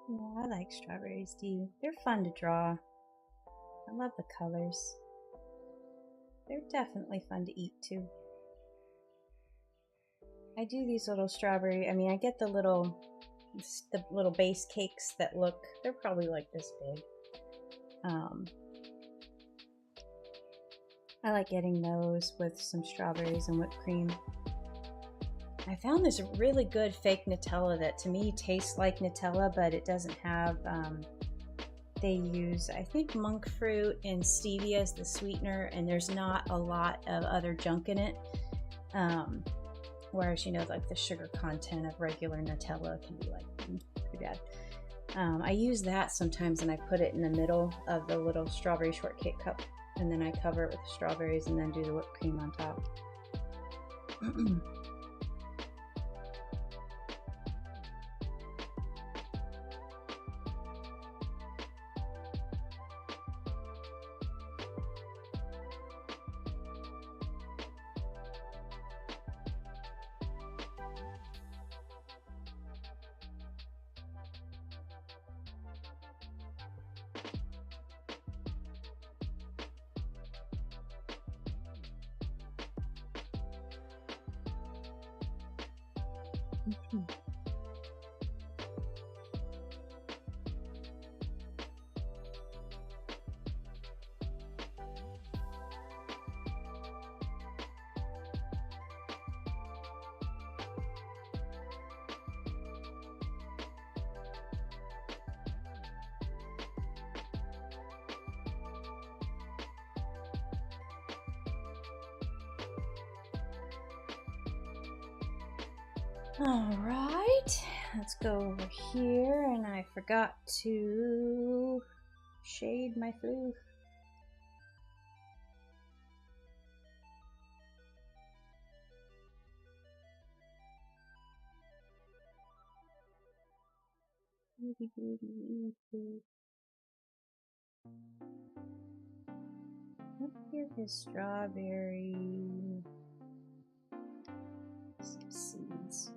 yeah, I like strawberries too. They're fun to draw. I love the colors. They're definitely fun to eat too. I do these little strawberry, I mean, I get the little base cakes that look, they're probably like this big. I like getting those with some strawberries and whipped cream. I found this really good fake Nutella that to me tastes like Nutella, but it doesn't have, they use, I think, monk fruit and stevia as the sweetener, and there's not a lot of other junk in it. Whereas, you know, like the sugar content of regular Nutella can be like pretty bad. I use that sometimes and I put it in the middle of the little strawberry shortcake cup, and then I cover it with strawberries and then do the whipped cream on top. All right, let's go over here, and I forgot to shade my floof. Let's give his strawberry seeds.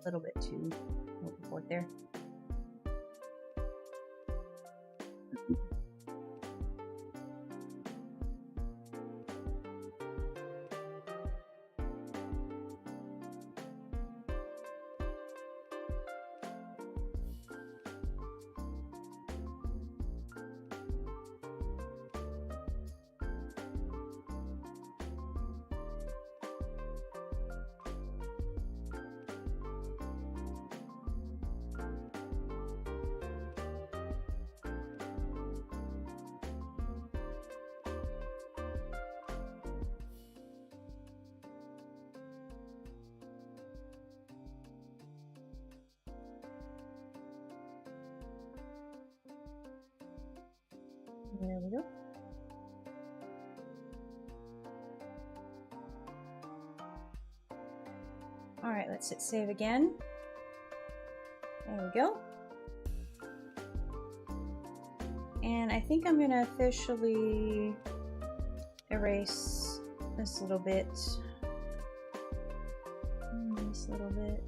A little bit too overboard there. There we go. All right, let's hit save again. There we go. And I think I'm going to officially erase this little bit. This little bit.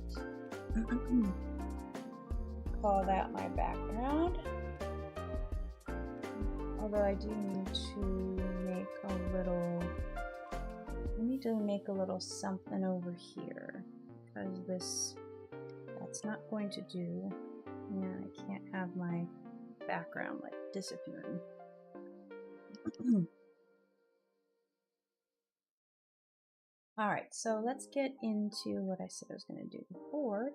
Call that my background. Although I do need to make a little, I need to make a little something over here, because that's not going to do. And I can't have my background like disappearing. Alright, so let's get into what I said I was going to do before.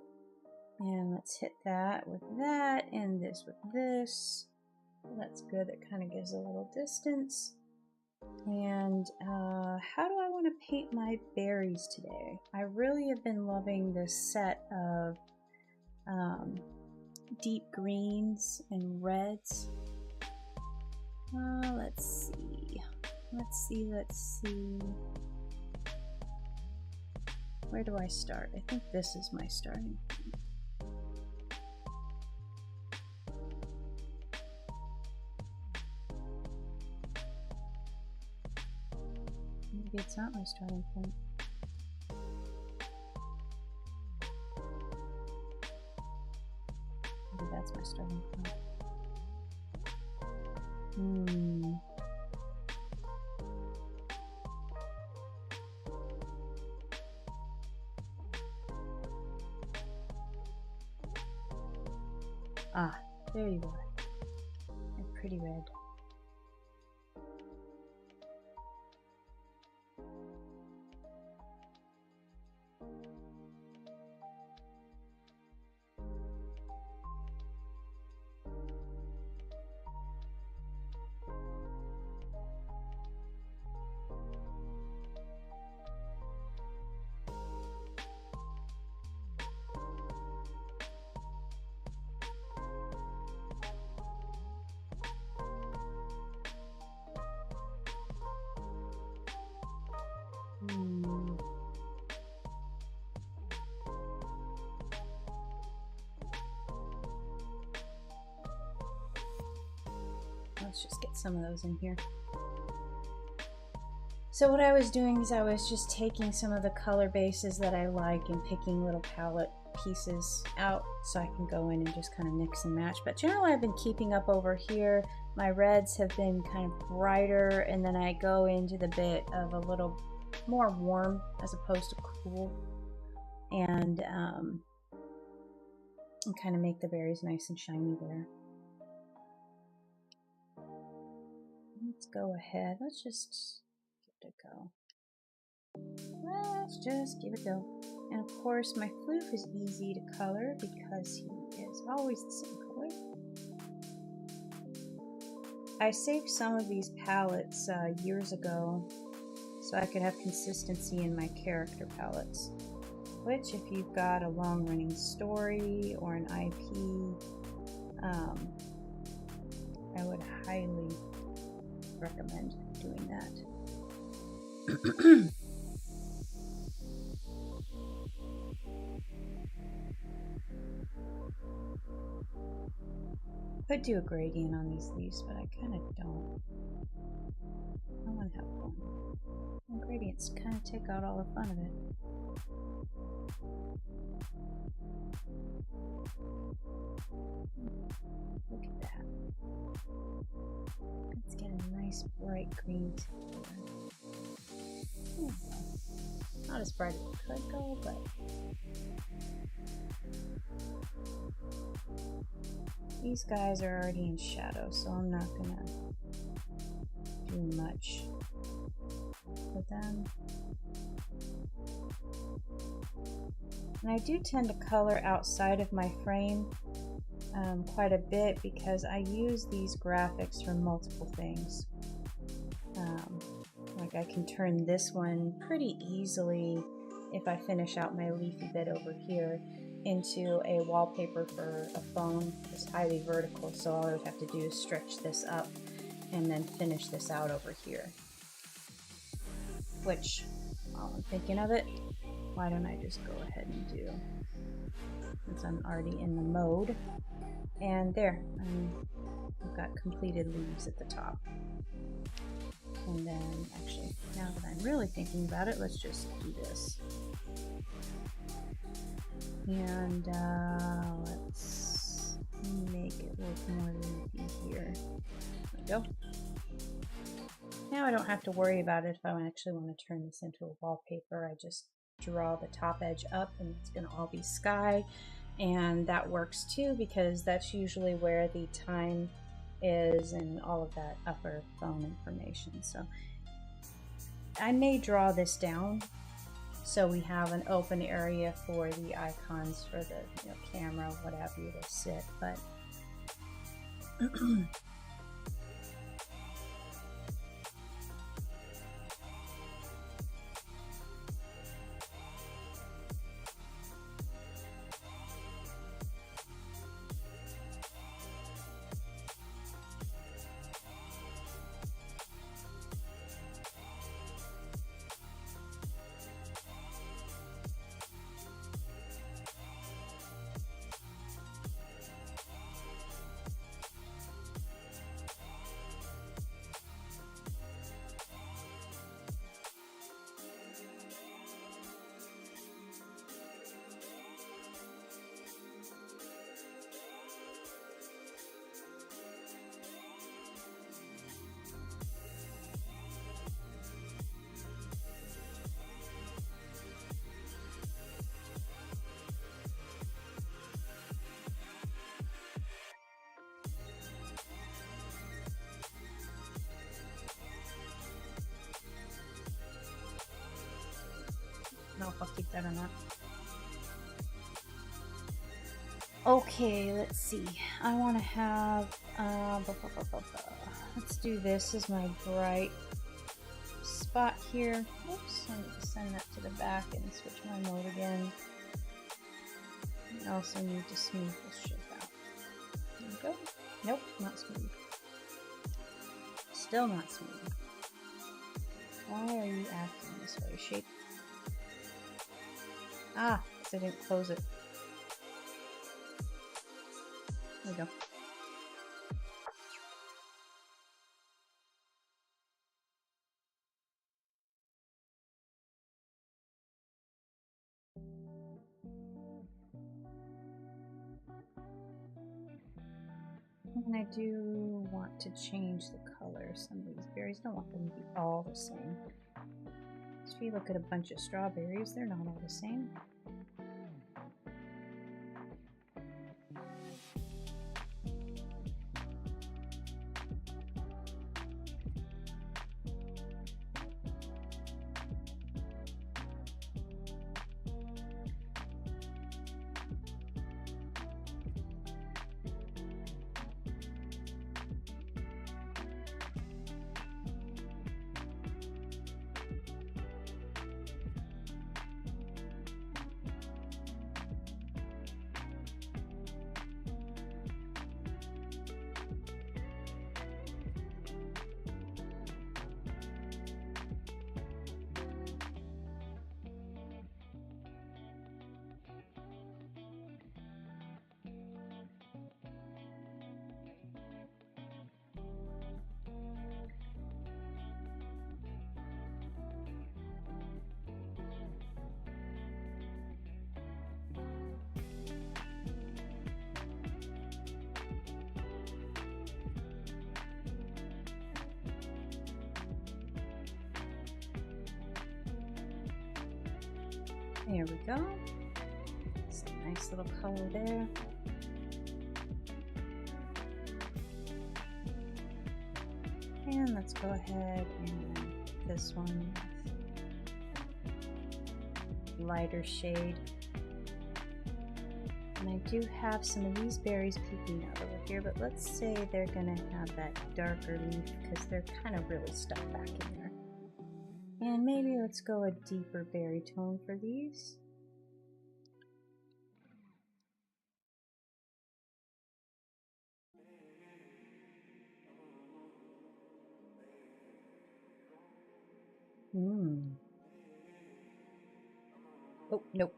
And let's hit that with that, and this with this. That's good, that kind of gives a little distance. And how do I want to paint my berries today? I really have been loving this set of deep greens and reds. Let's see. Where do I start? I think this is my starting point. Maybe it's not my starting point. Maybe that's my starting point. Ah, there you are. A pretty red. Let's just get some of those in here. So what I was doing is I was just taking some of the color bases that I like and picking little palette pieces out so I can go in and just kind of mix and match. But generally I've been keeping up over here. My reds have been kind of brighter, and then I go into the bit of a little more warm as opposed to cool, and kind of make the berries nice and shiny there. Let's go ahead. Let's just give it a go. Let's just give it a go. And of course, my floof is easy to color because he is always the same color. I saved some of these palettes years ago so I could have consistency in my character palettes, which if you've got a long-running story or an IP, I would highly recommend doing that. Could do a gradient on these leaves, but I kind of don't. I want to have fun. And gradients kind of take out all the fun of it. Look at that. Let's get a nice bright green here. Not as bright as it could go, but these guys are already in shadow, so I'm not gonna do much with them. And I do tend to color outside of my frame quite a bit because I use these graphics for multiple things. Like I can turn this one pretty easily if I finish out my leafy bit over here into a wallpaper for a phone. It's highly vertical, so all I would have to do is stretch this up and then finish this out over here. Which, while I'm thinking of it, why don't I just go ahead and do since I'm already in the mode. And there, I've got completed leaves at the top. And then, actually, now that I'm really thinking about it, let's just do this. And let's make it look more leafy here. There we go. Now I don't have to worry about it if I actually want to turn this into a wallpaper. I just draw the top edge up and it's going to all be sky. And that works too, because that's usually where the time is and all of that upper phone information. So I may draw this down so we have an open area for the icons for the camera, what have you, to sit. But I don't know if I'll keep that or not. Okay, let's see. I want to have, let's do this as my bright spot here. Oops, I need to send that to the back and switch my mode again. I also need to smooth this shape out. There we go. Nope, not smooth. Still not smooth. Why are you acting this way, shape? Ah, because I didn't close it. There we go. And I do want to change the color. Some of these berries, don't want them to be all the same. So if you look at a bunch of strawberries, they're not all the same. There we go. It's a nice little color there. And let's go ahead and put this one with lighter shade. And I do have some of these berries peeking out over here, but let's say they're gonna have that darker leaf because they're kind of really stuck back in there. And maybe let's go a deeper berry tone for these. Oh, nope.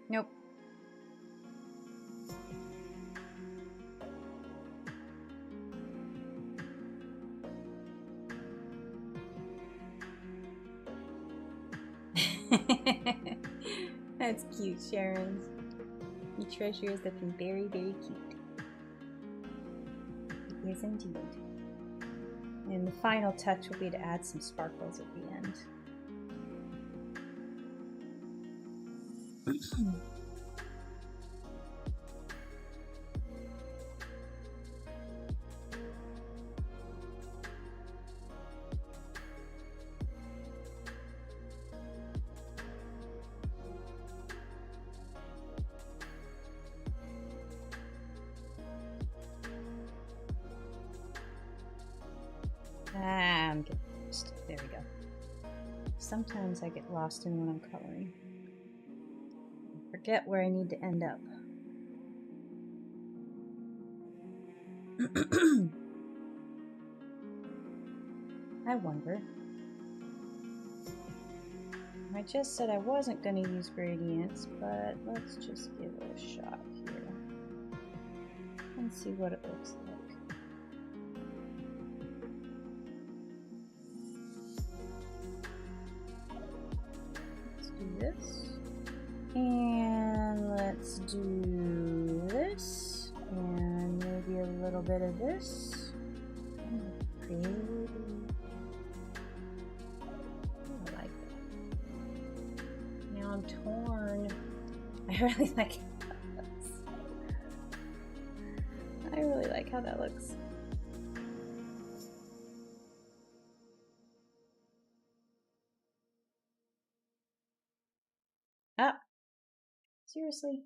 Nope. That's cute, Sharon. Your treasure is looking very, very cute. It is indeed. And the final touch will be to add some sparkles at the end. I'm getting lost. There we go. Sometimes I get lost in what I'm coloring. I forget where I need to end up. I wonder. I just said I wasn't going to use gradients, but let's just give it a shot here and see what it looks like. This, and let's do this, and maybe a little bit of this. Pretty. I like that. Now I'm torn. I really like how that looks. I really like how that looks. Ah, seriously?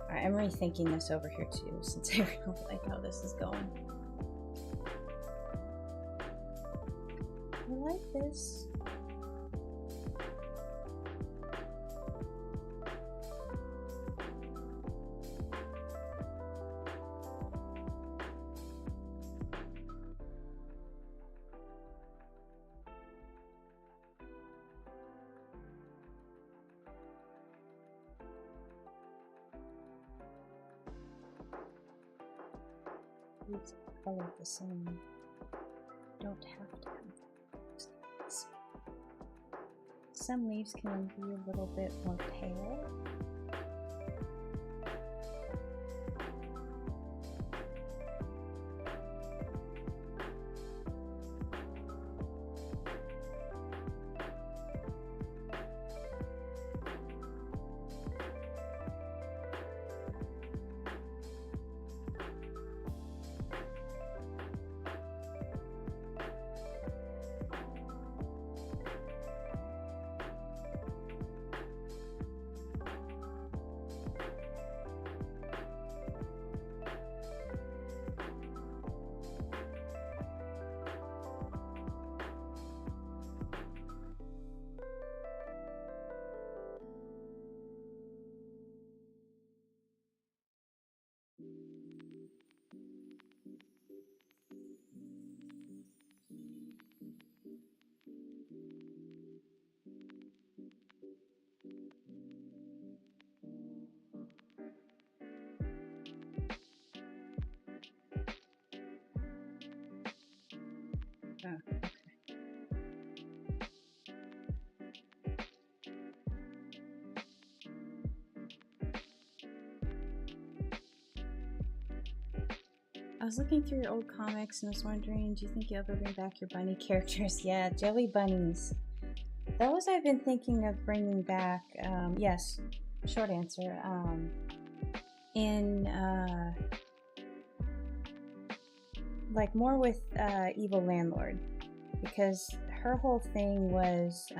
Alright, I'm rethinking this over here too, since I really like how this is going. I like this. Leaves are colored the same. Don't have to have. Some leaves can be a little bit more pale. Oh, okay. I was looking through your old comics and I was wondering, do you think you'll ever bring back your bunny characters? Yeah, jelly bunnies. Those I've been thinking of bringing back. Yes, short answer. In like more with Evil Landlord, because her whole thing was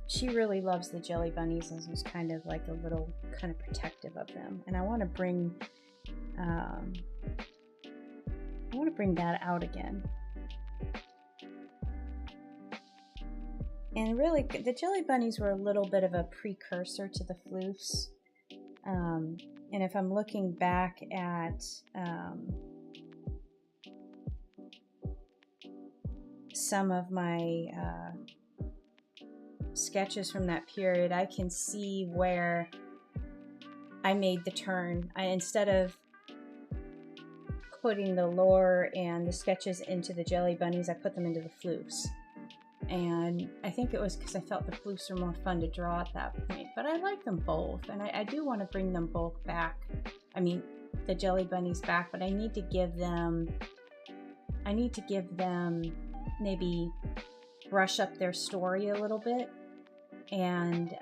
she really loves the jelly bunnies and is kind of like a little kind of protective of them. And I want to bring that out again. And really, the jelly bunnies were a little bit of a precursor to the floofs. And if I'm looking back at some of my sketches from that period, I can see where I made the turn. Instead of putting the lore and the sketches into the jelly bunnies, I put them into the floofs. And I think it was because I felt the floofs were more fun to draw at that point. But I like them both, and I do want to bring them both back. I mean, the jelly bunnies back, but I need to give them maybe brush up their story a little bit. And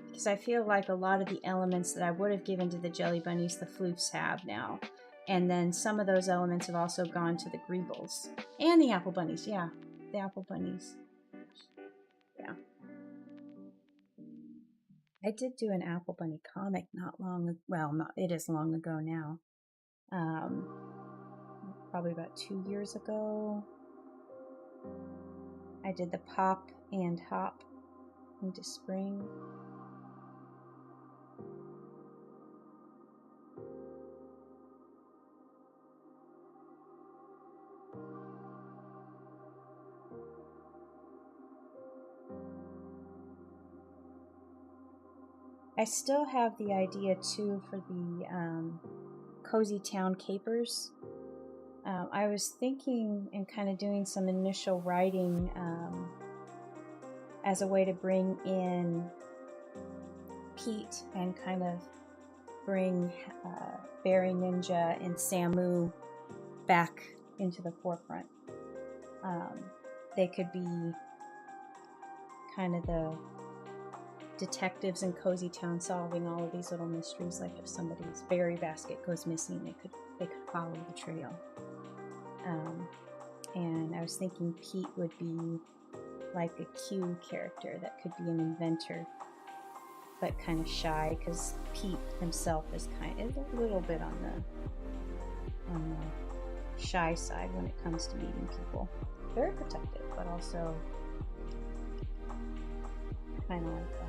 because I feel like a lot of the elements that I would have given to the jelly bunnies, the floofs have now. And then some of those elements have also gone to the Greebles. And the Apple Bunnies, yeah. The Apple Bunnies. Yeah. I did do an Apple Bunny comic not long ago. Well, it is long ago now. Probably about 2 years ago. I did the Pop and Hop into Spring. I still have the idea too for the Cozy Town Capers. I was thinking and kind of doing some initial writing as a way to bring in Pete and kind of bring Barry Ninja and Samu back into the forefront. They could be kind of the detectives in Cozy Town solving all of these little mysteries. Like if somebody's berry basket goes missing, they could follow the trail. And I was thinking Pete would be like a Q character that could be an inventor, but kind of shy, because Pete himself is a little bit on the shy side when it comes to meeting people. Very protective, but also kind of like that.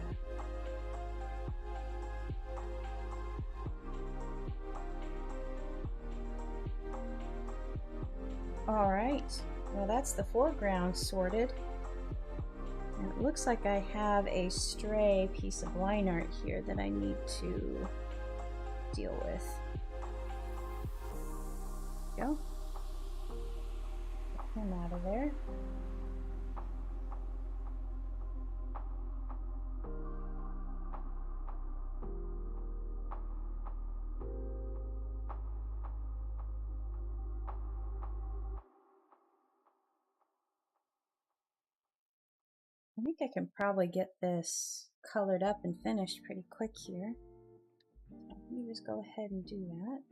All right, well, that's the foreground sorted. And it looks like I have a stray piece of line art here that I need to deal with. There we go. Get him out of there. I think I can probably get this colored up and finished pretty quick here. Let me just go ahead and do that.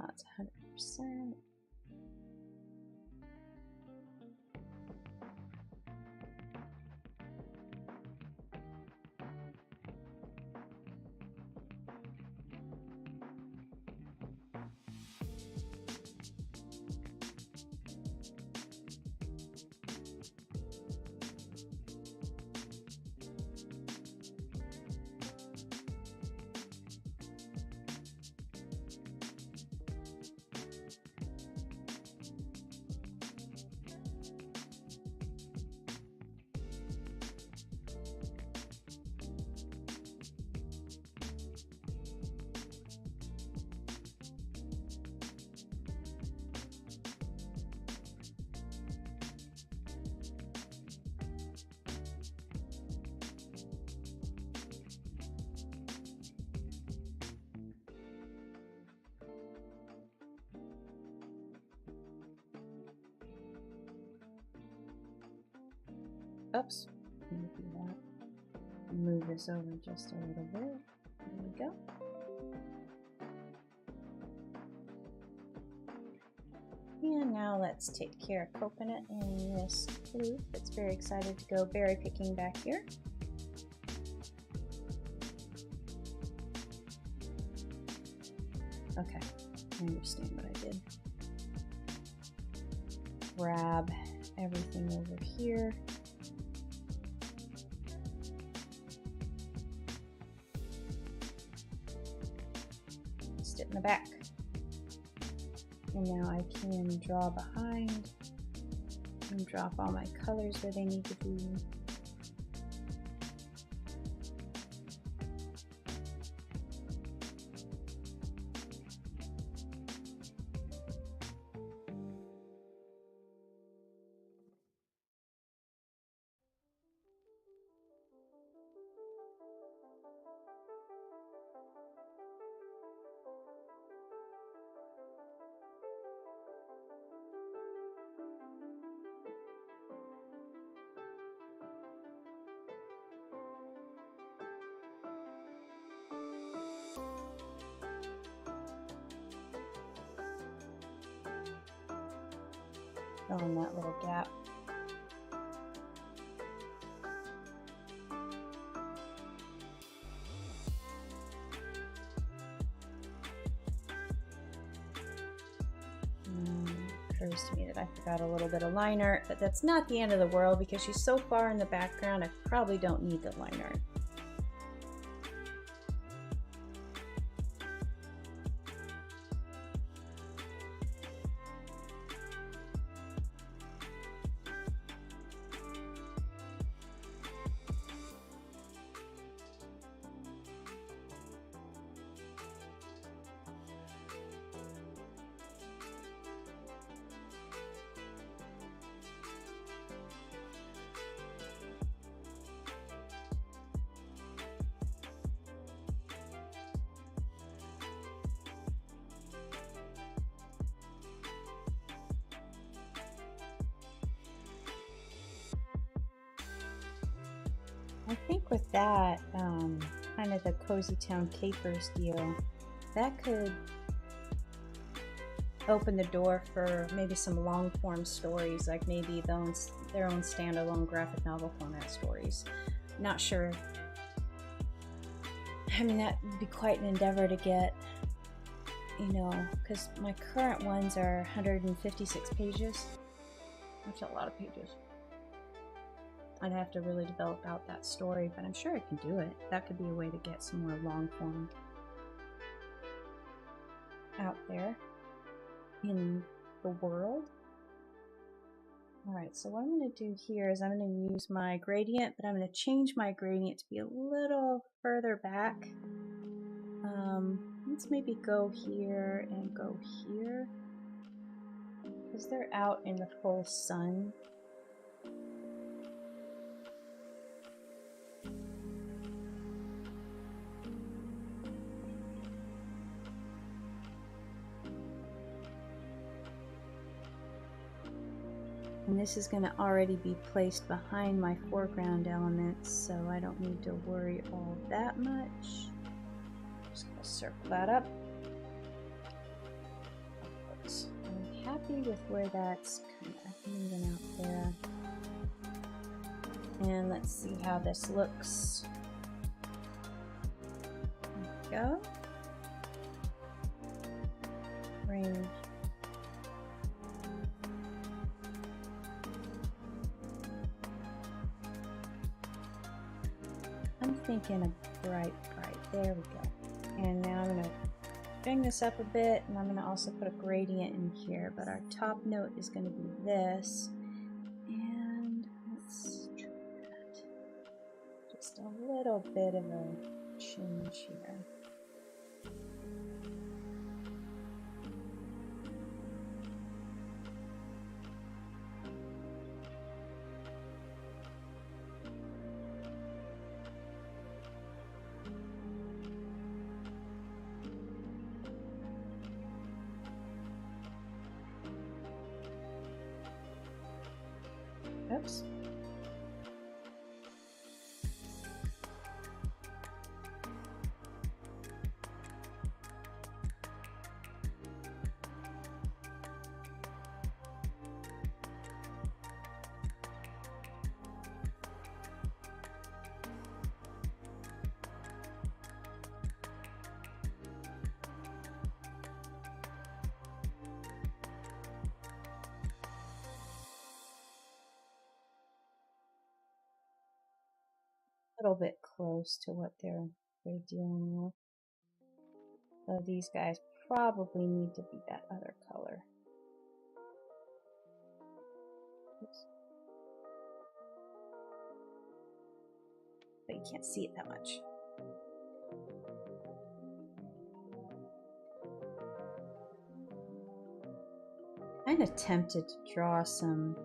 It's 100%. Oops, let me do that. Move this over just a little bit. There we go. And now now let's take care of Coconut in this flute that's very excited to go berry picking back here. Okay, I understand what I did. Grab everything over here. Sit in the back. And now I can draw behind and drop all my colors where they need to be. Fill in that little gap. Occurs to me that I forgot a little bit of line art, but that's not the end of the world because she's so far in the background I probably don't need the line art. I think with that, kind of the Cozy Town Capers deal, that could open the door for maybe some long form stories, like maybe their own standalone graphic novel format stories. Not sure. I mean, that would be quite an endeavor to get, you know, because my current ones are 156 pages. That's a lot of pages. I'd have to really develop out that story, but I'm sure I can do it. That could be a way to get some more long form out there in the world. Alright, so what I'm going to do here is I'm going to use my gradient, but I'm going to change my gradient to be a little further back. Let's maybe go here and go here, because they're out in the full sun. And this is going to already be placed behind my foreground elements, so I don't need to worry all that much. Just going to circle that up. Oops. I'm happy with where that's kind of moving out there. And let's see how this looks. There we go. Bring I'm thinking a bright. There we go. And now I'm going to bring this up a bit, and I'm going to also put a gradient in here, but our top note is going to be this. And let's try that. Just a little bit of a change here. Oops. little bit close to what they're dealing with. So these guys probably need to be that other color. Oops. But you can't see it that much. I'm kind of tempted to draw some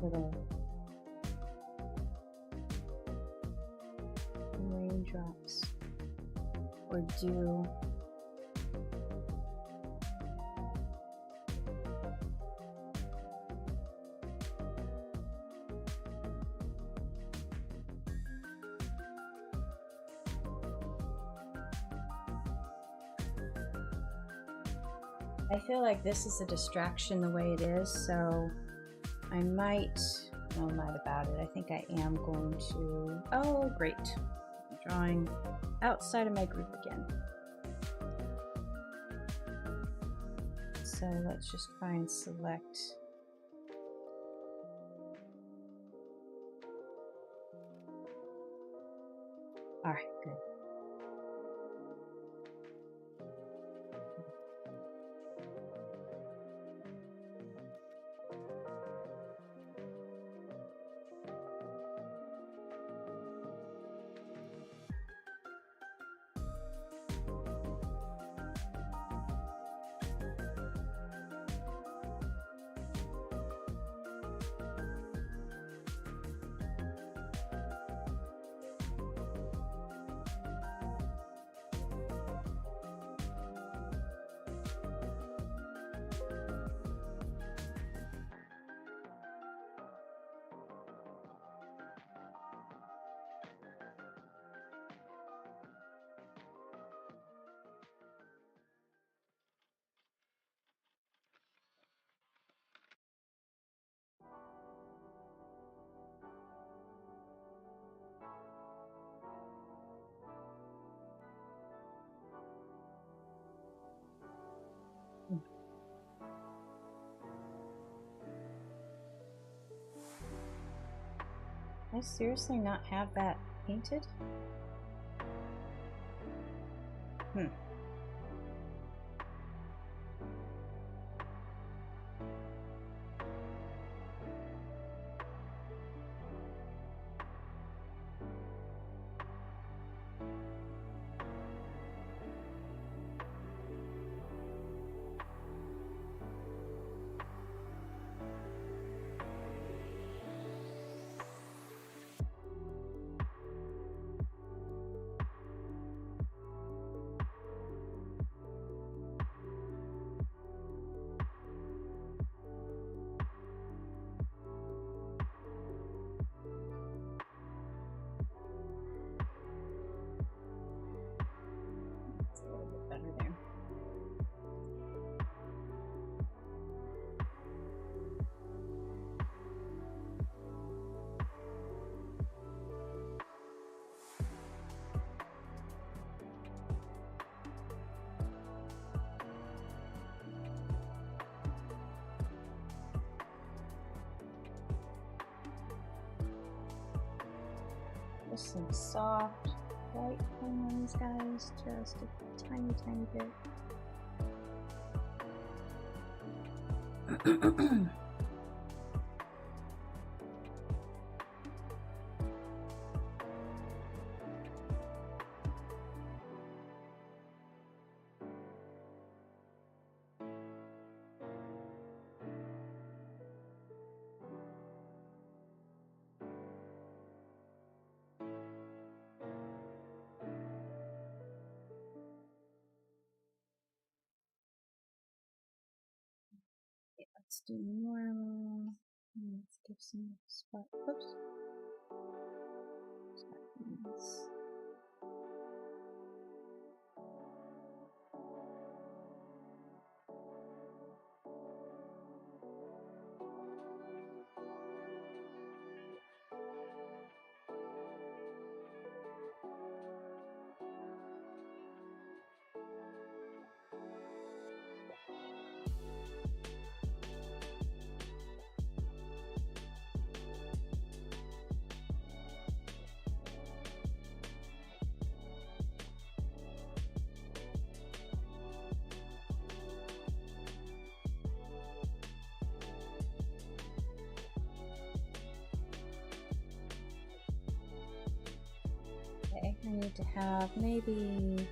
little raindrops or dew. I feel like this is a distraction the way it is, so I might, no, I'm not about it. I think I am going to, oh great, I'm drawing outside of my group again. So let's just try and select. All right, good. I seriously not have that painted? Just some soft white on these guys, just a tiny, tiny bit. Let's do normal. Let's give some spot. Oops. I need to have maybe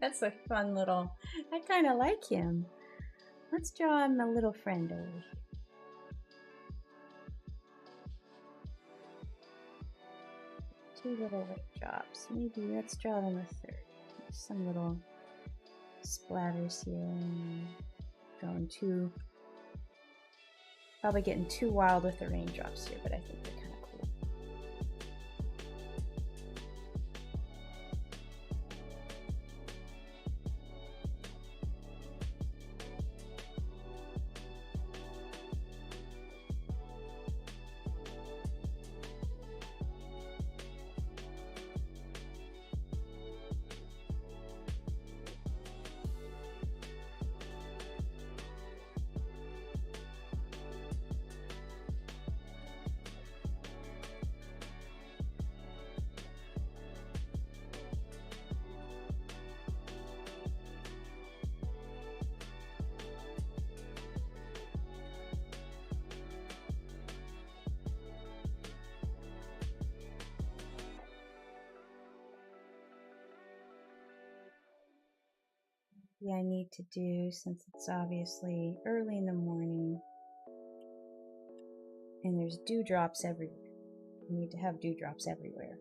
that's a fun little, I kind of like him. Let's draw him a little friend over here. Two little raindrops. Maybe let's draw them a third. Some little splatters here. Going too, probably getting too wild with the raindrops here, but I think they're kind of cool. Yeah, I need to do, since it's obviously early in the morning and there's dewdrops everywhere. I need to have dewdrops everywhere.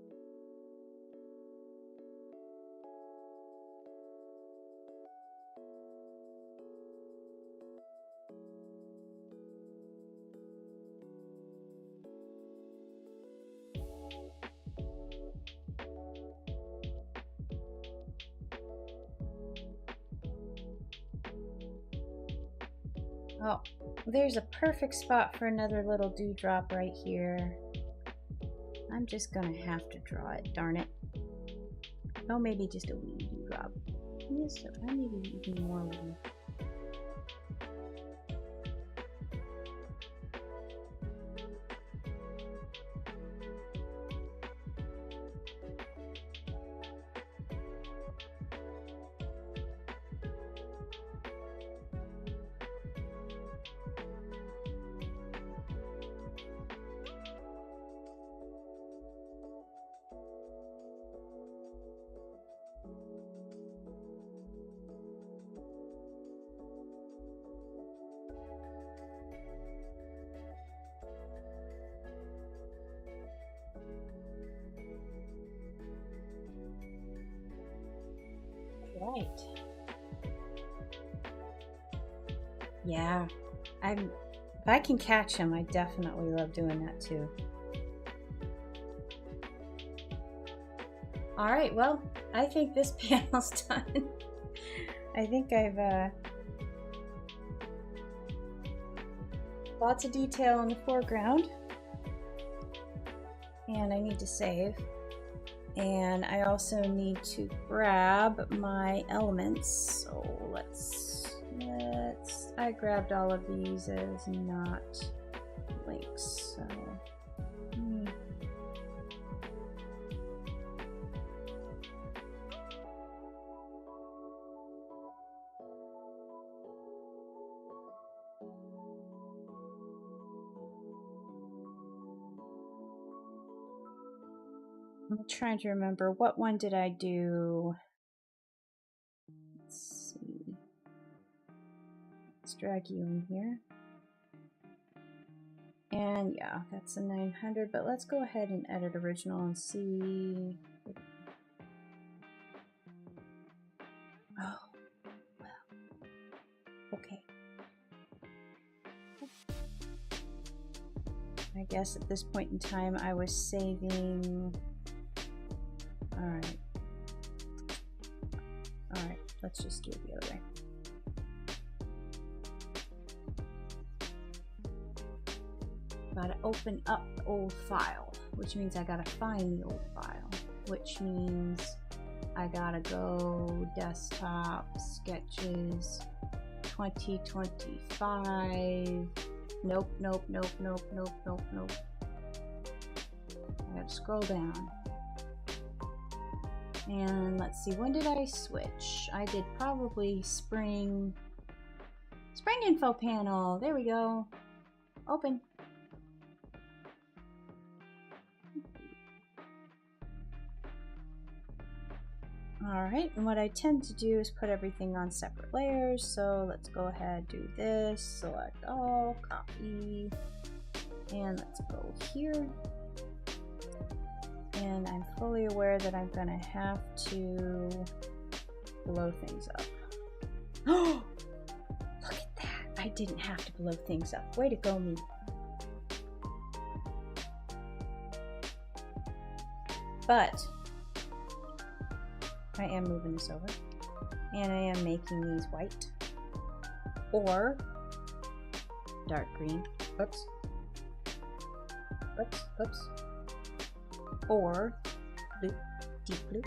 Oh, there's a perfect spot for another little dewdrop right here. I'm just gonna have to draw it, darn it. Oh, maybe just a wee dewdrop. Yes, I maybe even more wee. Right. Yeah, if I can catch him, I definitely love doing that too. All right, well, I think this panel's done. I think I've lots of detail in the foreground, and I need to save. And I also need to grab my elements. So I grabbed all of these as not links. So I'm trying to remember, what one did I do? Let's see. Let's drag you in here. And yeah, that's a 900, but let's go ahead and edit original and see. Oh, well, okay. I guess at this point in time I was saving. Alright, let's just do it the other way. Gotta open up the old file, which means I gotta find the old file, which means I gotta go desktop sketches 2025. Nope, nope, nope, nope, nope, nope, nope. I gotta scroll down. And let's see, when did I switch? I did probably spring info panel. There we go. Open. Alright, and what I tend to do is put everything on separate layers. So let's go ahead, do this, select all, copy, and let's go here. And I'm fully aware that I'm gonna have to blow things up. Oh, look at that. I didn't have to blow things up. Way to go, me. But I am moving this over, and I am making these white or dark green. Oops. Oops, oops. Or blue, deep blue.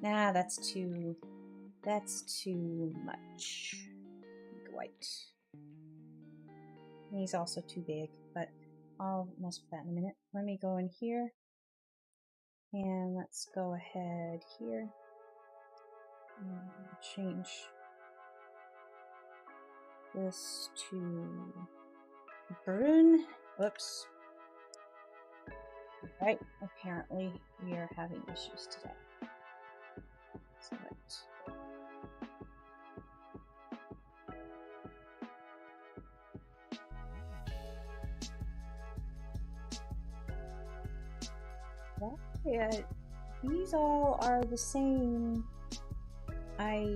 Nah, that's too much. White. He's also too big, but I'll mess with that in a minute. Let me go in here, and let's go ahead here and change this to Brune. Whoops. Right, apparently we are having issues today. So let's yeah, these all are the same. I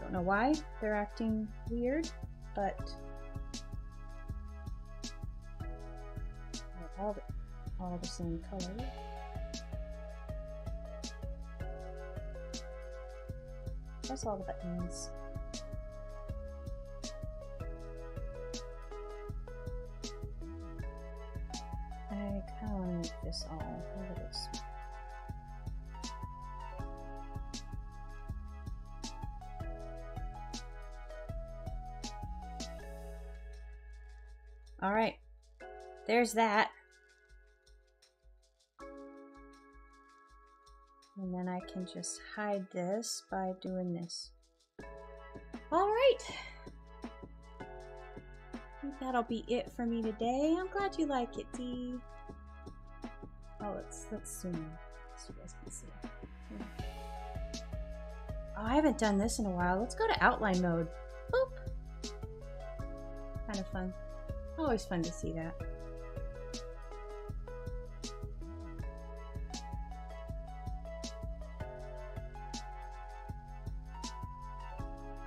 don't know why they're acting weird, but they're all the same color. Press all the buttons. I kind of want to make this all a little small. All right, there's that. And then I can just hide this by doing this. All right. I think that'll be it for me today. I'm glad you like it, Dee. Oh, let's zoom in so you guys can see it. Yeah. Oh, I haven't done this in a while. Let's go to outline mode. Boop. Kind of fun. Always fun to see that.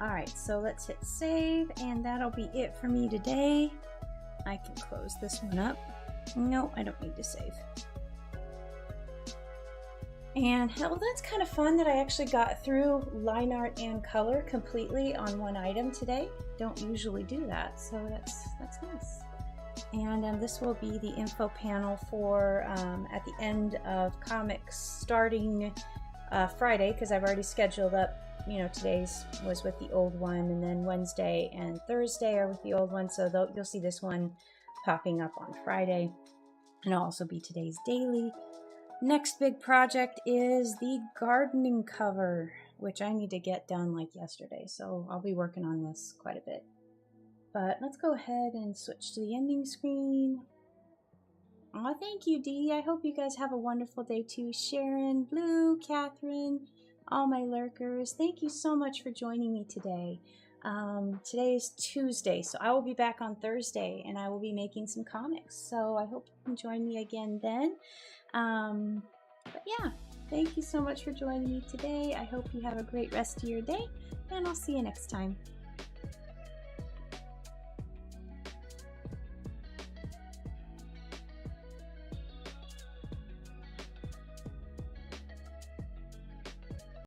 Alright, so let's hit save, and that'll be it for me today. I can close this one up. No, I don't need to save. And hell, that's kind of fun that I actually got through line art and color completely on one item today. Don't usually do that, so that's nice. And this will be the info panel for at the end of comics starting Friday, because I've already scheduled up, you know, today's was with the old one, and then Wednesday and Thursday are with the old one, so you'll see this one popping up on Friday, and it'll also be today's daily. Next big project is the gardening cover, which I need to get done like yesterday, so I'll be working on this quite a bit. But let's go ahead and switch to the ending screen. Aw, thank you, Dee. I hope you guys have a wonderful day too. Sharon, Blue, Catherine, all my lurkers, thank you so much for joining me today. Today is Tuesday, so I will be back on Thursday, and I will be making some comics. So I hope you can join me again then. But yeah, thank you so much for joining me today. I hope you have a great rest of your day, and I'll see you next time.